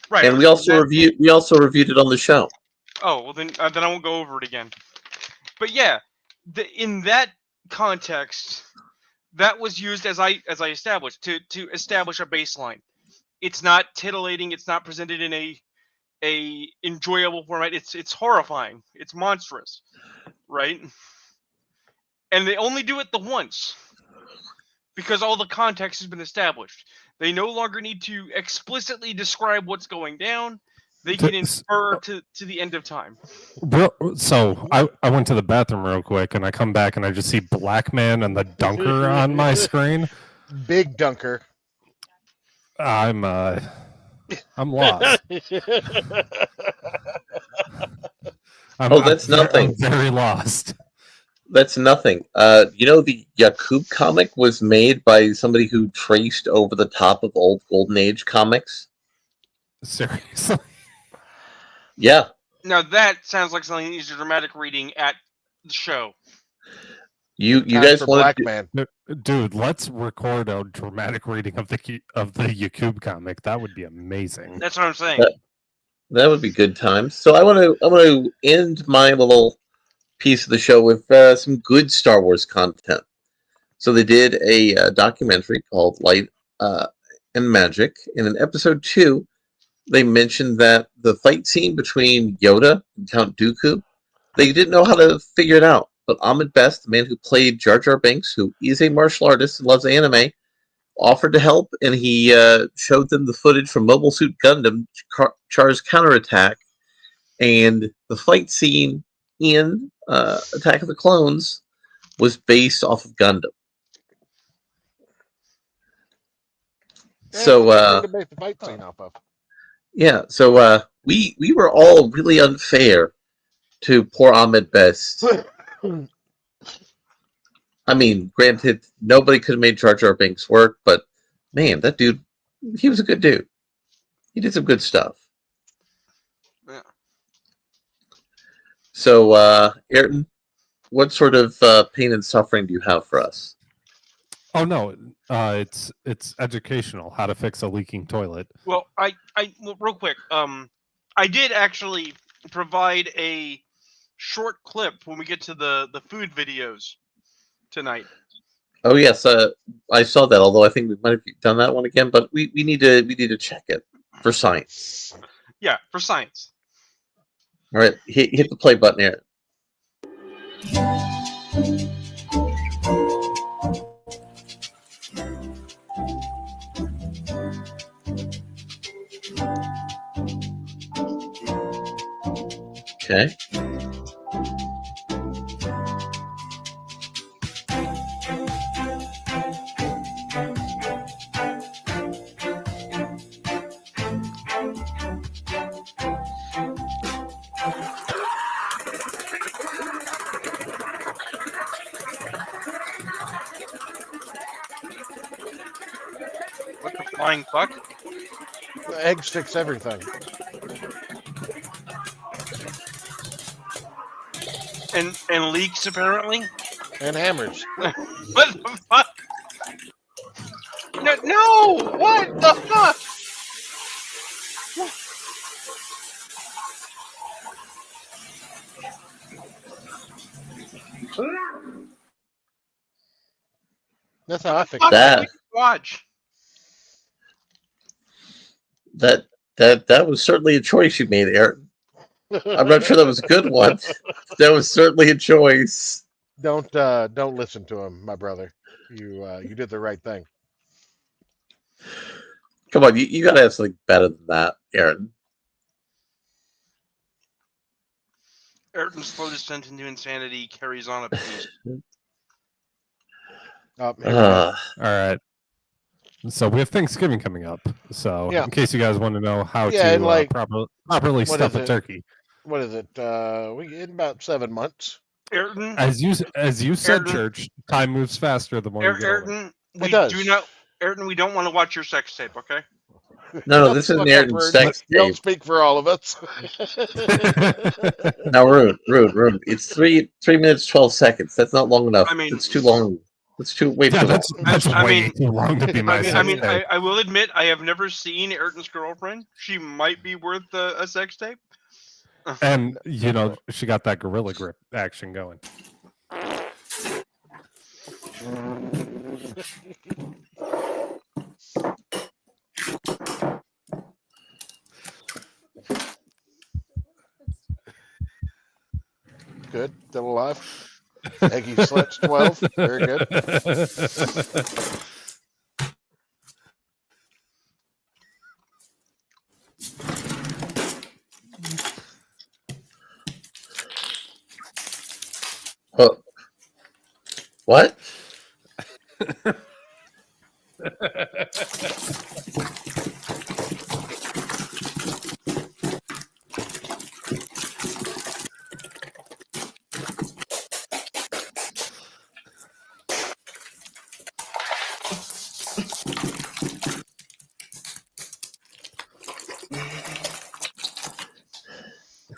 Right.
and we also reviewed it on the show.
Oh well, then I won't go over it again. But yeah, in that context, that was used as I established to establish a baseline. It's not titillating. It's not presented in a enjoyable format. It's horrifying. It's monstrous, right? And they only do it the once because all the context has been established. They no longer need to explicitly describe what's going down. They can infer to the end of time.
So I went to the bathroom real quick, and I come back, and I just see Black Man and the Dunker on my screen.
Big Dunker.
I'm lost.
That's nothing.
I'm very lost.
That's nothing. You know, the Yakub comic was made by somebody who traced over the top of old Golden Age comics.
Seriously?
Yeah.
Now that sounds like something that needs a dramatic reading at the show.
You guys want
Black Man?
Dude, let's record a dramatic reading of the Yakub comic. That would be amazing.
That's what I'm saying.
That would be good times. So I want to end my little piece of the show with some good Star Wars content. So they did a documentary called Light and Magic, and in episode 2, they mentioned that the fight scene between Yoda and Count Dooku, they didn't know how to figure it out. But Ahmed Best, the man who played Jar Jar Binks, who is a martial artist and loves anime, offered to help, and he showed them the footage from Mobile Suit Gundam, Char's counterattack, and the fight scene in Attack of the Clones was based off of Gundam. So,
to make the fight scene off of.
Yeah, so we were all really unfair to poor Ahmed Best. I mean, granted, nobody could have made Jar Jar Binks work, but man, that dude, he was a good dude. He did some good stuff.
Yeah.
So, Ayrton, what sort of pain and suffering do you have for us?
Oh no, it's educational. How to fix a leaking toilet.
Well, well, real quick, I did actually provide a short clip when we get to the food videos tonight.
Oh yes, I saw that. Although I think we might have done that one again, but we need to check it for science.
Yeah, for science.
All right, hit the play button here. Okay.
What the flying fuck?
The eggs fix everything.
And leaks apparently.
And hammers.
What the fuck? No! What the fuck?
That's how I fix
Fuck,
That.
Watch.
That was certainly a choice you made, Aaron. I'm not sure that was a good one. That was certainly a choice.
Don't listen to him, my brother. You did the right thing.
Come on, you gotta have something better than that, Aaron.
Ayrton's slow descent into insanity carries on apace.
Oh,
All right. So we have Thanksgiving coming up. So
Yeah.
in case you guys want to know how
Yeah,
to
and, like,
properly
what
stuff
is
a
it?
turkey,
What is it? We in about 7 months.
Ayrton,
as you said,
Ayrton-
Church, time moves faster the more you get older.
Ayrton,
It
we
does.
do not. Ayrton, we don't want to watch your sex tape, okay?
No, this is
Fuck
an
up,
Ayrton
Rude.
sex
Don't
tape.
speak for all of us.
Now, Rude. It's 3 minutes 12 seconds. That's not long enough.
I mean-
it's too long. It's way
Yeah,
too long.
that's
I
way
mean-
too long to be my
I
sex
mean,
tape.
I will admit I have never seen Ayrton's girlfriend. She might be worth a sex tape.
And she got that gorilla grip action going.
Good. Still alive. Eggy slept 12. Very good.
What?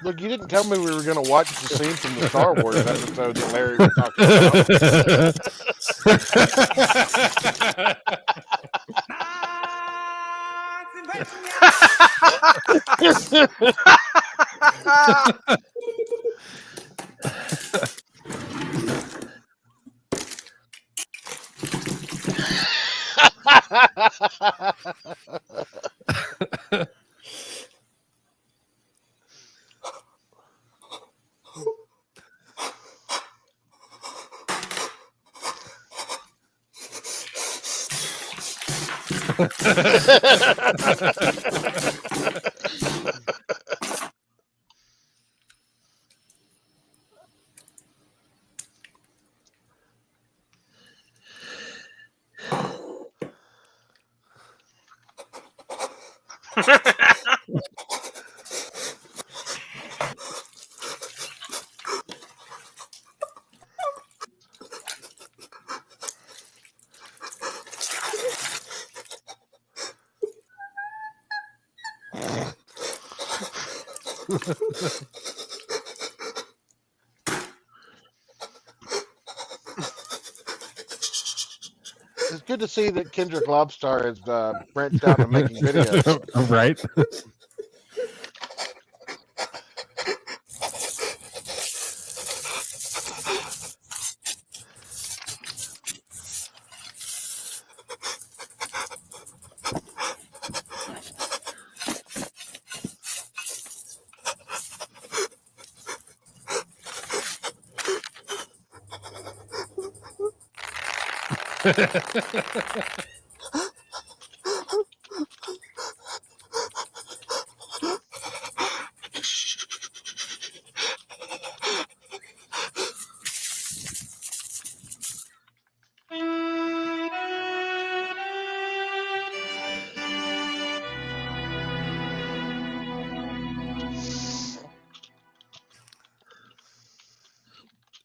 Look, you didn't tell me we were going to watch the scene from the Star Wars episode that Larry was talking about. It's good to see that Kendrick Lobstar has branched out and making videos.
Right?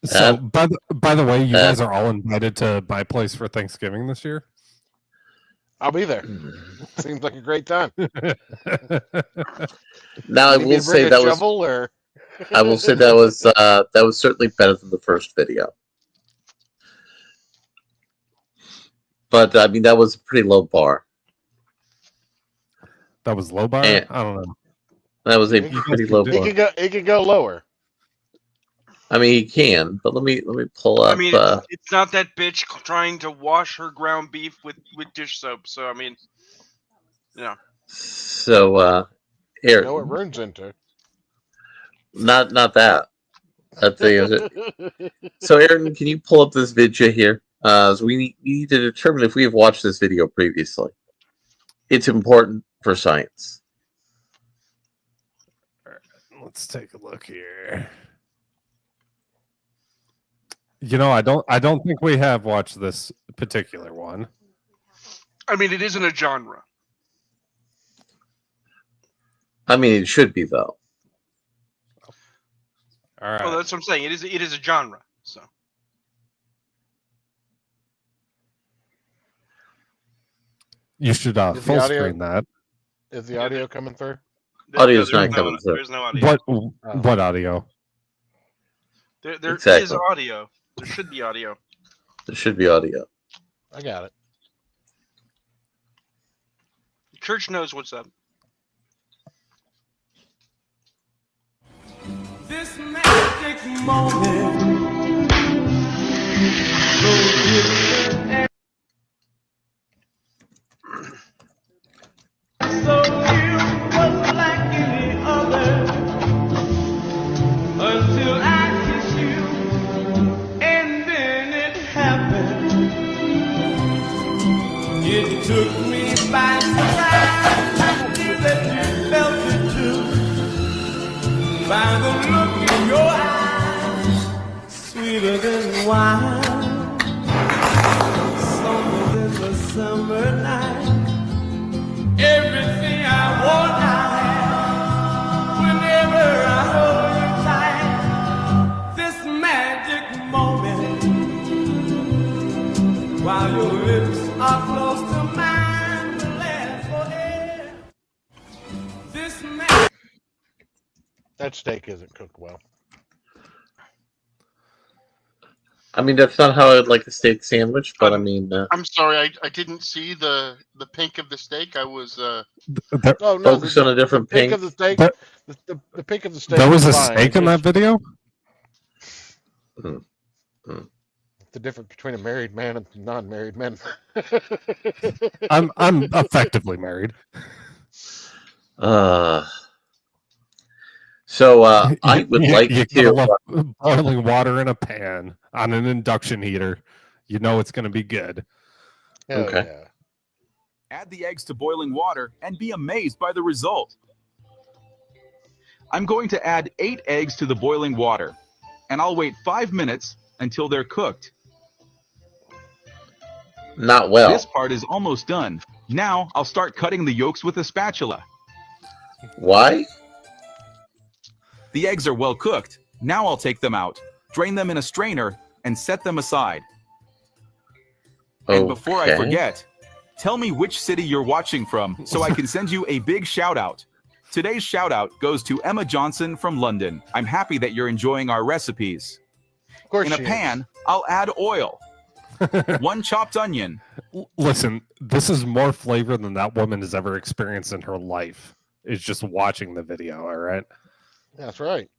So, by the way, you guys are all invited to my place for Thanksgiving this year.
I'll be there. Seems like a great time.
Now, I
You need me
will
to bring
say
a
that was.
shovel, or
I will say that was certainly better than the first video. But I mean, that was a pretty low bar.
That was low bar.
And-
I don't know.
That was a
You
pretty
guys
low
could
bar.
it could go lower.
I mean, he can, but let me pull up.
I mean, it's not that bitch trying to wash her ground beef with dish soap. So I mean,
so
You
Aaron,
know what runs into.
not that. That's the So, Aaron, can you pull up this video here? So we need to determine if we have watched this video previously. It's important for science.
Let's take a look here. I don't think we have watched this particular one.
I mean, it isn't a genre.
I mean, it should be though.
All right.
Well, that's what I'm saying. It is a genre. So
You should
Is the
full
audio-
screen that.
Is the audio coming through?
Audio's
there's
not coming through.
There's no audio.
What audio?
There
Exactly.
is audio. There should be audio.
There should be audio.
I got it.
Church knows what's up.
This magic moment. So you was like any other until I kissed you, and then it happened. It took me by surprise. I knew that you felt it too. By the look in your eyes, sweeter than wine, softer than the summer night. Everything I want, I have. Whenever I hold you tight, this magic moment, while your lips are close to mine, will last forever. This magic.
That steak isn't cooked well.
I mean, that's not how I'd like a steak sandwich, but I mean,
I'm sorry, I didn't see the pink of the steak. I was
Oh no,
focus on a different
pink
pink.
of the steak.
That-
The pink of the steak.
There was a
is fine.
steak in that video.
The difference between a married man and non-married man.
I'm effectively married.
So I would like
you
to.
gotta love boiling water in a pan on an induction heater. You know it's going to be good.
Hell
Okay.
yeah.
Add the eggs to boiling water and be amazed by the result. I'm going to add 8 eggs to the boiling water, and I'll wait 5 minutes until they're cooked.
Not well.
This part is almost done. Now I'll start cutting the yolks with a spatula.
Why?
The eggs are well cooked. Now I'll take them out, drain them in a strainer, and set them aside. And before I
Okay.
forget, tell me which city you're watching from so I can send you a big shout out. Today's shout out goes to Emma Johnson from London. I'm happy that you're enjoying our recipes.
Of course
In a
she is.
pan, I'll add oil, 1 chopped onion,
Listen, this is more flavor than that woman has ever experienced in her life. Is just watching the video. All right.
That's right.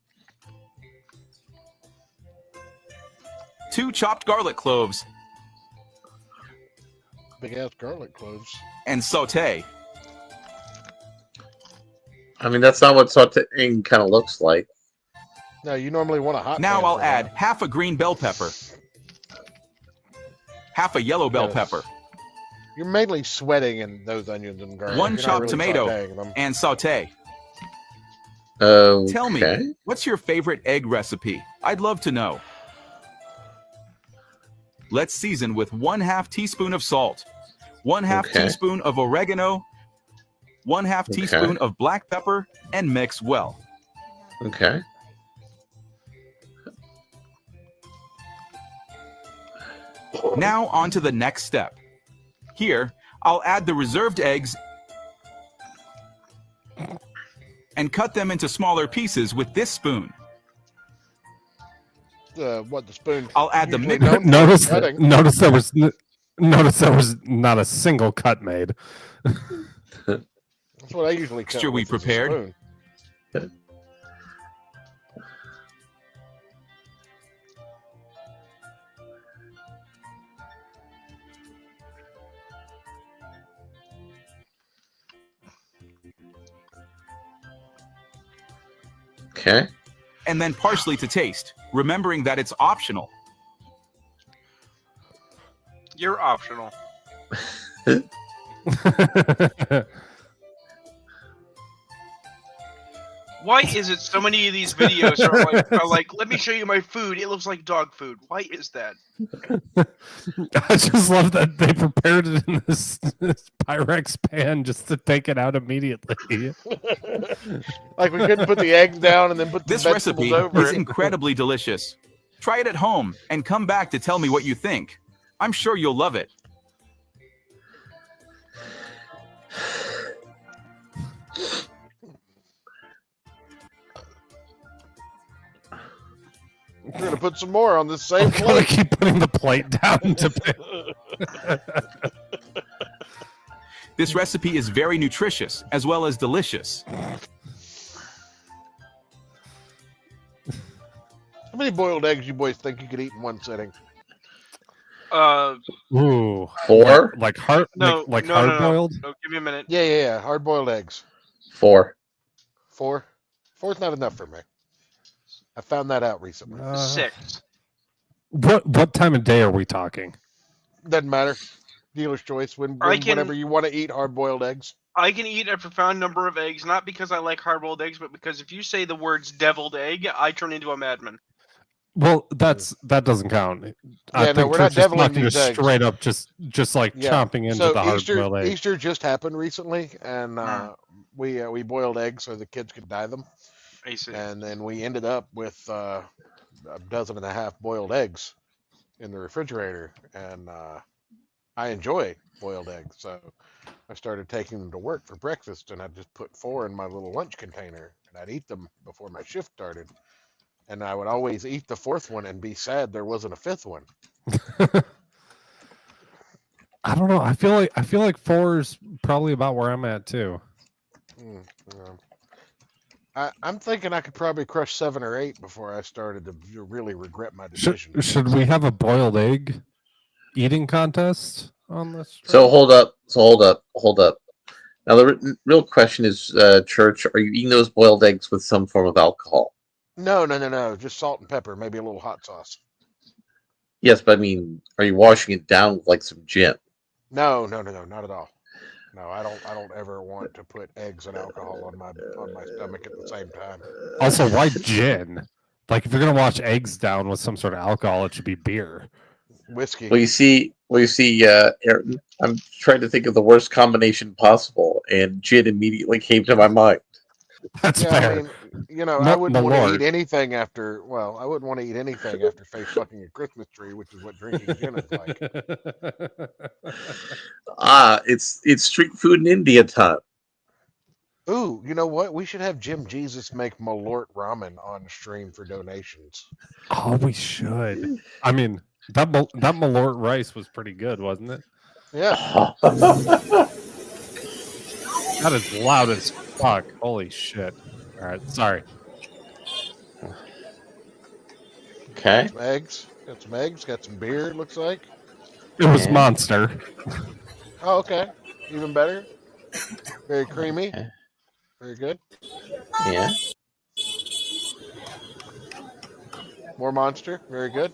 2 chopped garlic cloves,
Big ass garlic cloves.
and saute.
I mean, that's not what sauteing kind of looks like.
No, you normally want a hot.
Now
pan
I'll
for
add
that.
half a green bell pepper, half a yellow bell
Yes.
pepper,
You're mainly sweating in those onions and garlic.
1
You're not
chopped
really
tomato,
sautéing them.
and saute.
Okay.
Tell me, what's your favorite egg recipe? I'd love to know. Let's season with 1/2 teaspoon of salt, 1/2
Okay.
teaspoon of oregano, 1/2
Okay.
teaspoon of black pepper, and mix well.
Okay.
Now on to the next step. Here, I'll add the reserved eggs and cut them into smaller pieces with this spoon.
What the spoon?
I'll add the
usually
mix.
known for
notice
cutting.
notice there was not a single cut made.
That's what I usually cut.
Mixture we
with, is a
prepared.
spoon.
Okay.
And then parsley to taste, remembering that it's optional.
You're optional. Why is it so many of these videos are like, let me show you my food. It looks like dog food. Why is that?
I just love that they prepared it in this Pyrex pan just to take it out immediately.
Like we couldn't put the eggs down and then put the
This
vegetables
recipe
over
is
it.
incredibly delicious. Try it at home and come back to tell me what you think. I'm sure you'll love it.
We're gonna put some more on this same
I'm gonna
plate.
keep putting the plate down to pick.
This recipe is very nutritious as well as delicious.
How many boiled eggs you boys think you could eat in one sitting?
Ooh,
4.
like hard,
No,
like
no,
hard
no, no.
boiled.
No, give me a minute.
Yeah. Hard boiled eggs.
4.
4. 4's not enough for me. I found that out recently.
6.
What time of day are we talking?
Doesn't matter. Dealer's choice. Whenever you want to eat hard boiled eggs.
I can eat a profound number of eggs, not because I like hard-boiled eggs, but because if you say the words deviled egg, I turn into a madman.
Well, that doesn't count. I
Yeah, no,
think
we're not
Church is
deviling
talking
these eggs.
straight up, just like
Yeah.
chomping into
So
the hard boiled egg.
Easter just happened recently, and we boiled eggs so the kids could dye them,
I see.
and then we ended up with a dozen and a half boiled eggs in the refrigerator, and I enjoy boiled eggs, so I started taking them to work for breakfast, and I just put 4 in my little lunch container, and I'd eat them before my shift started, and I would always eat the 4th one and be sad there wasn't a 5th one.
I don't know. I feel like 4 is probably about where I'm at too.
I'm thinking I could probably crush 7 or 8 before I started to really regret my decision.
Should we have a boiled egg eating contest on this?
So hold up. Now the real question is, Church, are you eating those boiled eggs with some form of alcohol?
No. Just salt and pepper, maybe a little hot sauce.
Yes, but I mean, are you washing it down with like some gin?
No, not at all. No, I don't ever want to put eggs and alcohol on my stomach at the same time.
Also, why gin? Like, if you're gonna wash eggs down with some sort of alcohol, it should be beer.
Whiskey.
Well, you see, Ayrton, I'm trying to think of the worst combination possible, and gin immediately came to my mind.
That's
Yeah,
fair.
I mean, I wouldn't want to
Malort.
eat anything after. Well, I wouldn't want to eat anything after face fucking a Christmas tree, which is what drinking gin is like.
It's street food in India time.
Ooh, you know what? We should have Jim Jesus make Malort ramen on stream for donations.
Oh, we should. I mean, that Malort rice was pretty good, wasn't it?
Yeah.
That is loud as fuck. Holy shit. All right, sorry.
Okay.
Some eggs. Got some eggs. Got some beer. It looks like.
It was
Yeah.
Monster.
Oh, okay. Even better. Very creamy.
Okay.
Very good.
Yeah.
More Monster. Very good.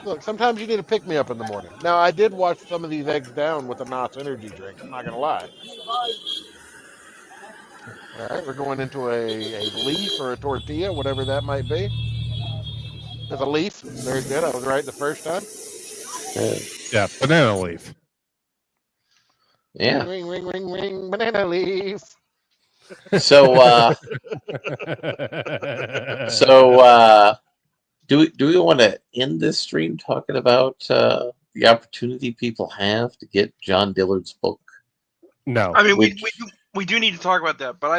Look, sometimes you need to pick me up in the morning. Now, I did wash some of these eggs down with a Knott's energy drink. I'm not going to lie. All right, we're going into a leaf or a tortilla, whatever that might be. There's a leaf. Very good. I was right the first time.
Yeah, banana leaf.
Yeah.
Ring, ring, ring, ring, banana leaf.
So, do we want to end this stream talking about the opportunity people have to get John Dillard's book?
No.
I mean,
Which-
we do need to talk about that, but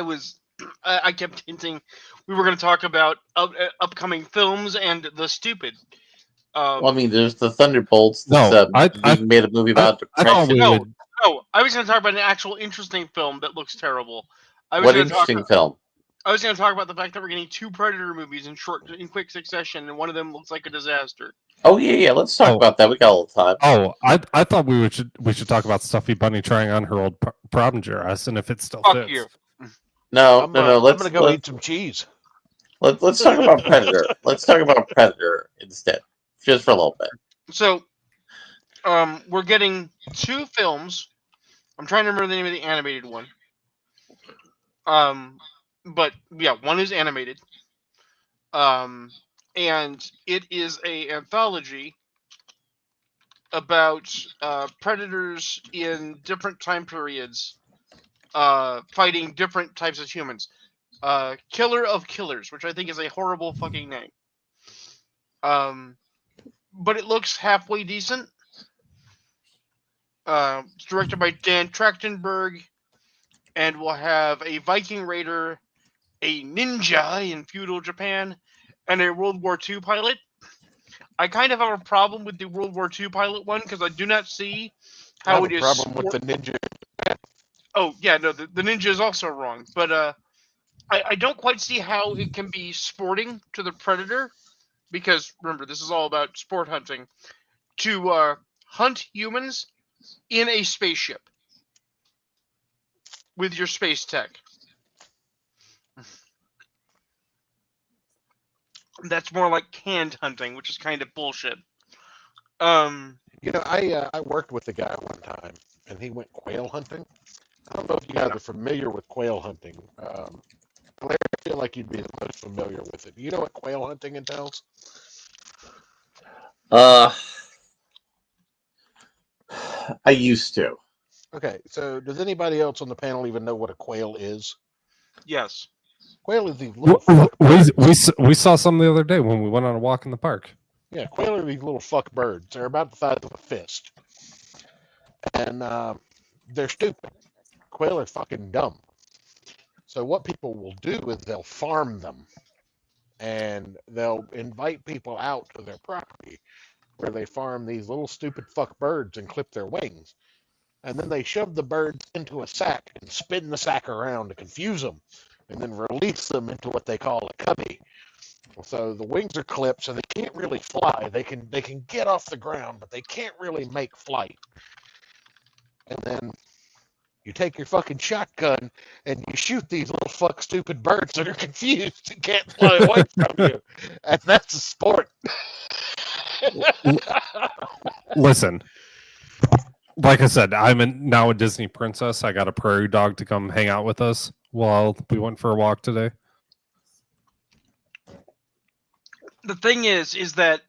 I kept hinting we were going to talk about upcoming films and The Stupid.
Well, I mean, there's the Thunderbolts.
No,
That's, being made a movie about.
I thought we
No,
would.
no, I was going to talk about an actual interesting film that looks terrible. I was
What
going to talk.
interesting film?
I was going to talk about the fact that we're getting 2 Predator movies in quick succession, and one of them looks like a disaster.
Oh yeah. Let's talk about that. We got a little time.
Oh, I thought we should talk about Stuffy Bunny trying on her old prom dress and if it still
Fuck
fits.
you.
No.
I'm going to go eat some cheese.
Let's talk about Predator. Let's talk about Predator instead, just for a little bit.
So, we're getting 2 films. I'm trying to remember the name of the animated one. But yeah, one is animated. And it is a anthology about predators in different time periods fighting different types of humans. Killer of Killers, which I think is a horrible fucking name. But it looks halfway decent. It's directed by Dan Trachtenberg, and will have a Viking Raider, a ninja in feudal Japan, and a World War II pilot. I kind of have a problem with the World War II pilot one because I do not see how it is.
I have a problem with the ninja.
Oh yeah, no, the ninja is also wrong, but I don't quite see how it can be sporting to the predator, because remember this is all about sport hunting, to hunt humans in a spaceship with your space tech. That's more like canned hunting, which is kind of bullshit.
You know, I worked with a guy one time, and he went quail hunting. I don't know if you guys are familiar with quail hunting. Larry, I feel like you'd be the most familiar with it. You know what quail hunting entails?
I used to.
Okay, so does anybody else on the panel even know what a quail is?
Yes.
Quail is these little fuck birds.
We saw some the other day when we went on a walk in the park.
Yeah, quail are these little fuck birds. They're about the size of a fist. And they're stupid. Quail are fucking dumb. So what people will do is they'll farm them. And they'll invite people out to their property where they farm these little stupid fuck birds and clip their wings. And then they shove the birds into a sack and spin the sack around to confuse them, and then release them into what they call a cubby. So the wings are clipped, so they can't really fly. They can get off the ground, but they can't really make flight. And then you take your fucking shotgun and you shoot these little fuck stupid birds that are confused and can't fly away from you. And that's a sport.
Listen, like I said, I'm now a Disney princess. I got a prairie dog to come hang out with us while we went for a walk today.
The thing is that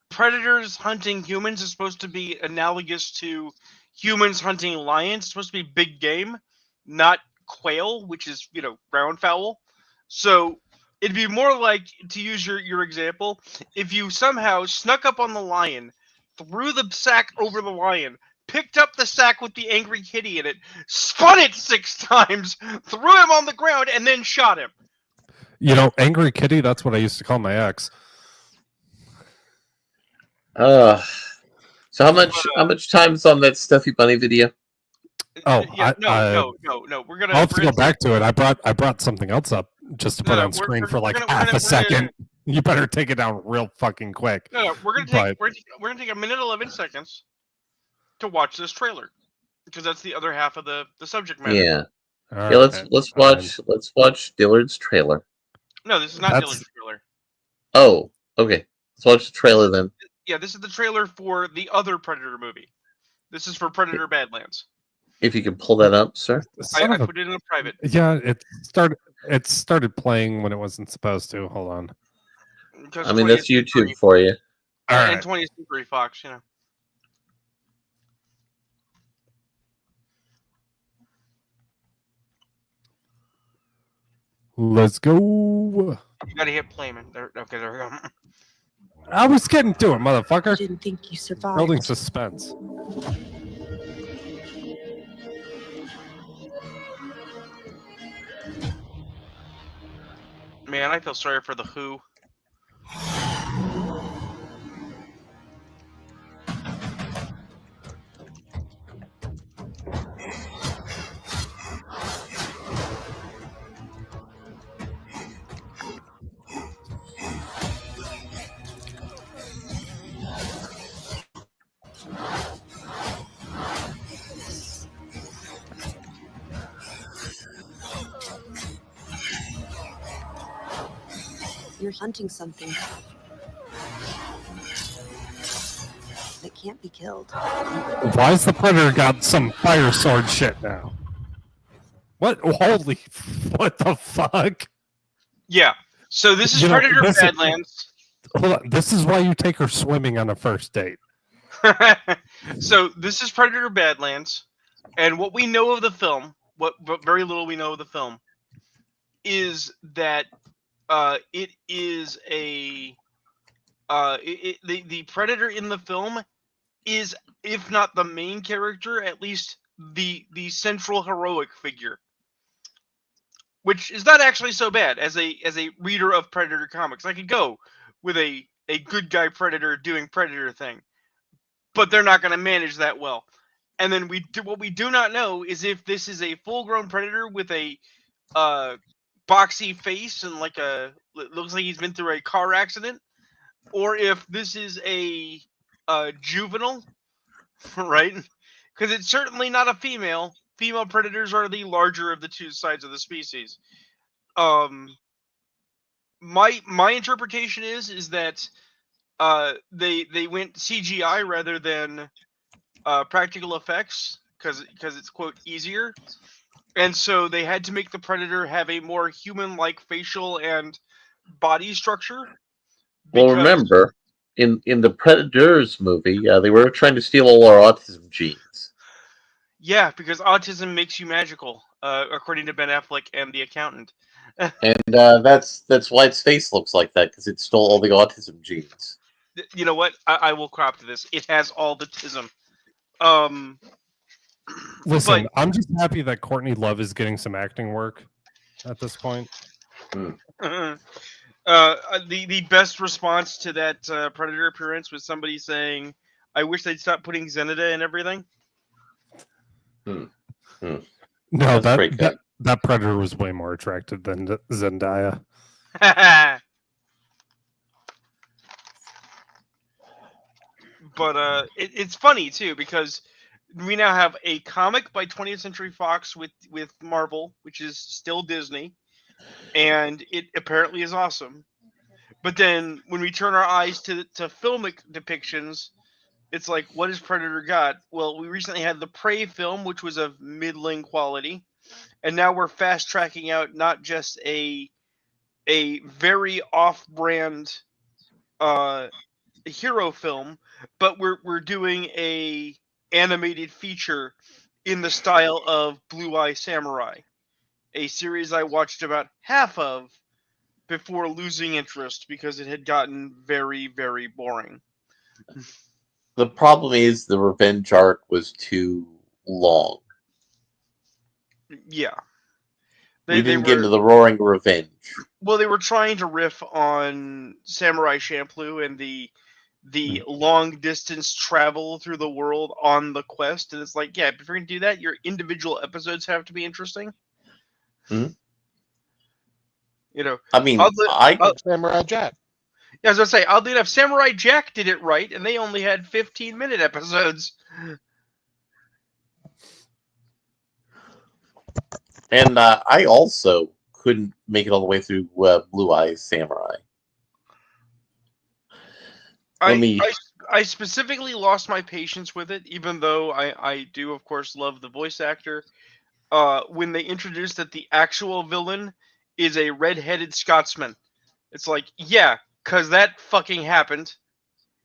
predators hunting humans is supposed to be analogous to humans hunting lions. It's supposed to be big game, not quail, which is, ground fowl. So it'd be more like, to use your example, if you somehow snuck up on the lion, threw the sack over the lion, picked up the sack with the angry kitty in it, spun it 6 times, threw him on the ground, and then shot him.
Angry kitty, that's what I used to call my ex.
So how much time is on that Stuffy Bunny video?
Oh,
yeah, no. We're gonna.
I'll have to go back to it. I brought something else up just to put on screen for like half a second. You better take it down real fucking quick.
No, we're gonna take a minute 11 seconds to watch this trailer, because that's the other half of the subject matter.
Yeah. Yeah, let's watch Dillard's trailer.
No, this is not Dillard's trailer.
Oh, okay. Let's watch the trailer then.
Yeah, this is the trailer for the other Predator movie. This is for Predator Badlands.
If you can pull that up, sir.
I put it in a private.
Yeah, it started playing when it wasn't supposed to. Hold on.
I mean, that's YouTube for you.
All right.
And 20th Century Fox,
Let's go.
You gotta hit play, man. Okay, there we go.
I was getting to it, motherfucker.
I didn't think you survived.
Building suspense.
Man, I feel sorry for the Who.
You're hunting something that can't be killed.
Why's the predator got some fire sword shit now? What? Holy, what the fuck?
Yeah. So this is
You know,
Predator
this is-
Badlands.
Hold on. This is why you take her swimming on a first date.
So this is Predator Badlands, and what we know of the film, what very little we know of the film, is that it is a the Predator in the film is, if not the main character, at least the central heroic figure, which is not actually so bad as a reader of Predator comics. I could go with a good guy Predator doing Predator thing, but they're not going to manage that well. And then what we do not know is if this is a full-grown Predator with a boxy face and looks like he's been through a car accident, or if this is a juvenile, right? Because it's certainly not a female. Female predators are the larger of the two sides of the species. My interpretation is that they went CGI rather than practical effects because it's, quote, easier, and so they had to make the Predator have a more human-like facial and body structure.
Well, remember, in the Predators movie, they were trying to steal all our autism genes.
Yeah, because autism makes you magical, according to Ben Affleck and The Accountant.
And that's why its face looks like that, because it stole all the autism genes.
You know what? I will crop to this. It has all the tism.
Listen, I'm just happy that Courtney Love is getting some acting work at this point.
The best response to that Predator appearance was somebody saying, "I wish they'd stop putting Zenida in everything."
No,
That's pretty good.
that Predator was way more attractive than Zendaya.
But it's funny too because we now have a comic by 20th Century Fox with Marvel, which is still Disney, and it apparently is awesome. But then when we turn our eyes to filmic depictions, it's like, what has Predator got? Well, we recently had the Prey film, which was of middling quality, and now we're fast tracking out not just a very off-brand hero film, but we're doing a animated feature in the style of Blue Eye Samurai, a series I watched about half of before losing interest because it had gotten very, very boring.
The problem is the revenge arc was too long.
Yeah.
We didn't get into the roaring revenge.
Well, they were trying to riff on Samurai Champloo and the long distance travel through the world on the quest, and it's like, yeah, if you're gonna do that, your individual episodes have to be interesting.
Hmm?
You know,
I mean,
Samurai Jack.
Yeah, as I say, oddly enough, Samurai Jack did it right, and they only had 15-minute episodes.
And I also couldn't make it all the way through Blue Eye Samurai.
I specifically lost my patience with it, even though I do, of course, love the voice actor. When they introduced that the actual villain is a red-headed Scotsman. It's like, yeah, because that fucking happened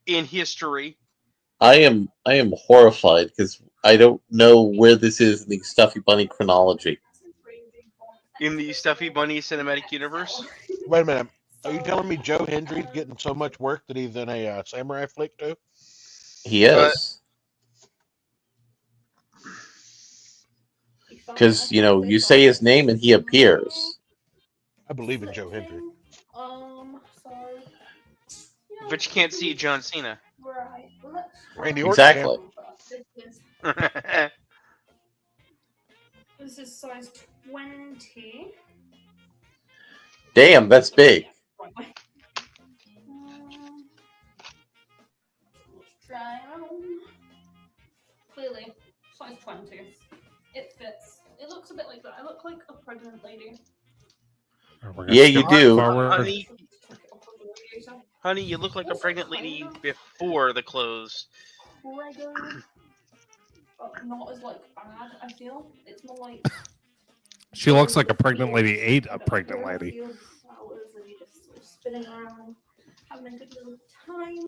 in history.
I am horrified because I don't know where this is in the Stuffy Bunny chronology.
In the Stuffy Bunny cinematic universe?
Wait a minute. Are you telling me Joe Hendry's getting so much work that he's in a samurai flick too?
He is. Because, you say his name and he appears.
I believe in Joe Hendry.
Sorry.
But you can't see John Cena.
Right.
Randy Orton.
Exactly.
This is size 20.
Damn, that's big.
Let's try on. Clearly, size 20. It fits. It looks a bit like that. I look like a pregnant lady.
Yeah, you do.
Honey, you look like a pregnant lady before the clothes.
Pregnant, but not as bad. I feel it's more like
She looks like a pregnant lady ate a pregnant lady.
Field flowers and you're just sort of spinning around, having a good little time.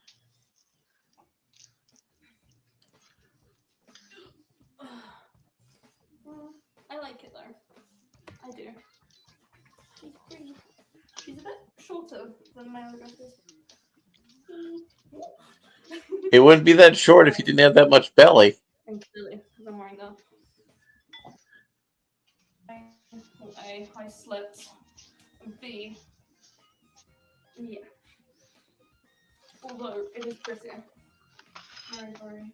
I like it though. I do. She's pretty. She's a bit shorter than my other dresses.
It wouldn't be that short if you didn't have that much belly.
And clearly, because I'm wearing that. A, I slept. B, yeah. Although it is pretty. Very, very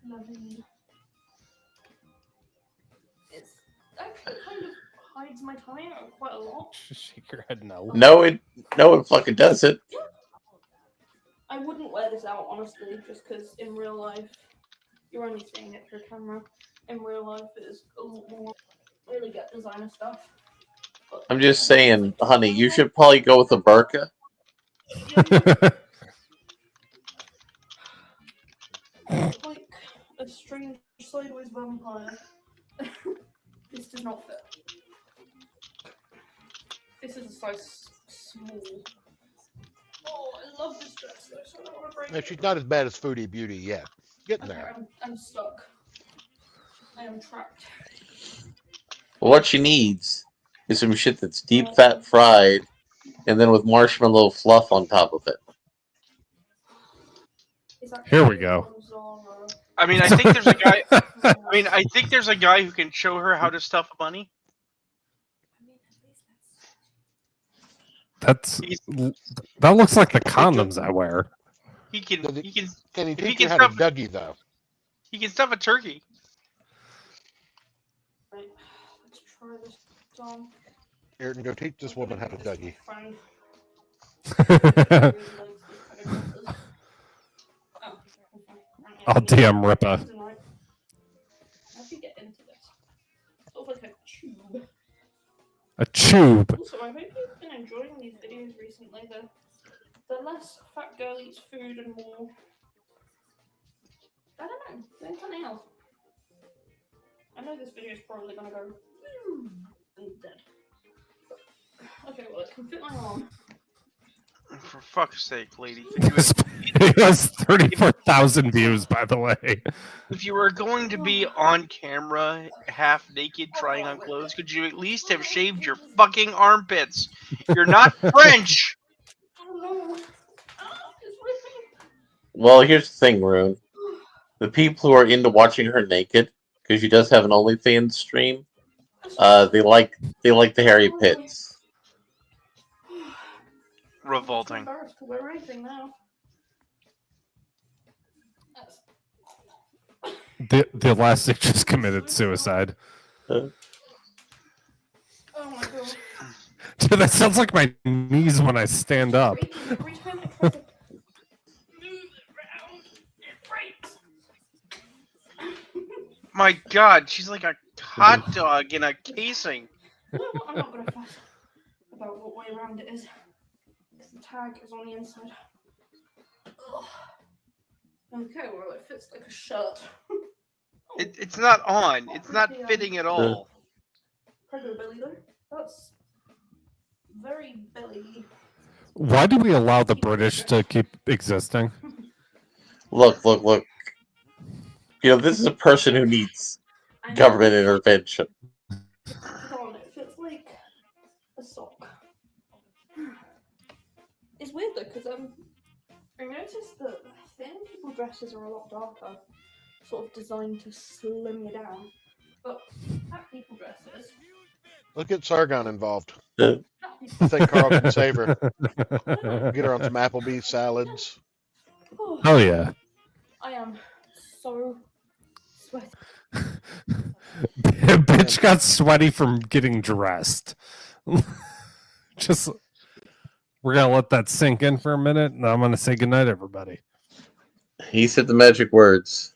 lovely. It's actually kind of hides my tie quite a lot.
Shake your head no.
No, it fucking doesn't.
I wouldn't wear this out, honestly, just because in real life, you're only seeing it through camera. In real life, it is a lot more really good designer stuff. But
I'm just saying, honey, you should probably go with a burqa.
it's like a strange sideways vampire. This does not fit. This is a size small. Oh, I love this dress though, so I don't want to break
No,
it.
she's not as bad as Foodie Beauty yet. Getting
Okay,
there.
I'm stuck. I am trapped.
What she needs is some shit that's deep fat fried, and then with marshmallow fluff on top of it.
Here we go.
I mean, I think there's a guy. I think there's a guy who can show her how to stuff a bunny.
That looks like the condoms I wear.
He can.
Can he
if
teach
he
her
can
how to
stuff.
Dougie though?
He can stuff a turkey.
Right, let's try this on.
Ayrton, go teach this woman how to Dougie.
Fine.
I'll DM Rippa.
How do you get into this? Sort of like a tube.
A tube.
Also, I hope you've been enjoying these videos recently. The less fat girl eats food and more. I don't know, doing something else. I know this video is probably gonna go and dead. Okay, well, it can fit my arm.
For fuck's sake, lady.
It has 34,000 views, by the way.
If you were going to be on camera, half naked, trying on clothes, could you at least have shaved your fucking armpits? You're not French.
Oh no! It's ripping.
Well, here's the thing, Rune. The people who are into watching her naked, because she does have an OnlyFans stream, they like the hairy pits.
Revolting.
I'm embarrassed to wear anything now.
The elastic just committed suicide.
Oh my god.
Dude, that sounds like my knees when I stand up.
Every time I try to move it around, it breaks.
My God, she's like a hot dog in a casing.
You know what? I'm not gonna fuss about what way around it is. Because the tag is on the inside. Ugh. Okay, well it fits like a shirt.
It's not on. It's not fitting at all.
Prego belly though. That's very belly.
Why do we allow the British to keep existing?
Look. You know, this is a person who needs government intervention.
Come on, it fits like a sock. It's weird though, because I noticed that thin people dresses are a lot darker, sort of designed to slim you down. But fat people dresses.
Look at Sargon involved.
Uh.
I think Carl can save her. Get her on some Applebee's salads.
Oh yeah.
I am so sweaty.
Bitch got sweaty from getting dressed. Just, we're gonna let that sink in for a minute, and I'm gonna say goodnight, everybody.
He said the magic words.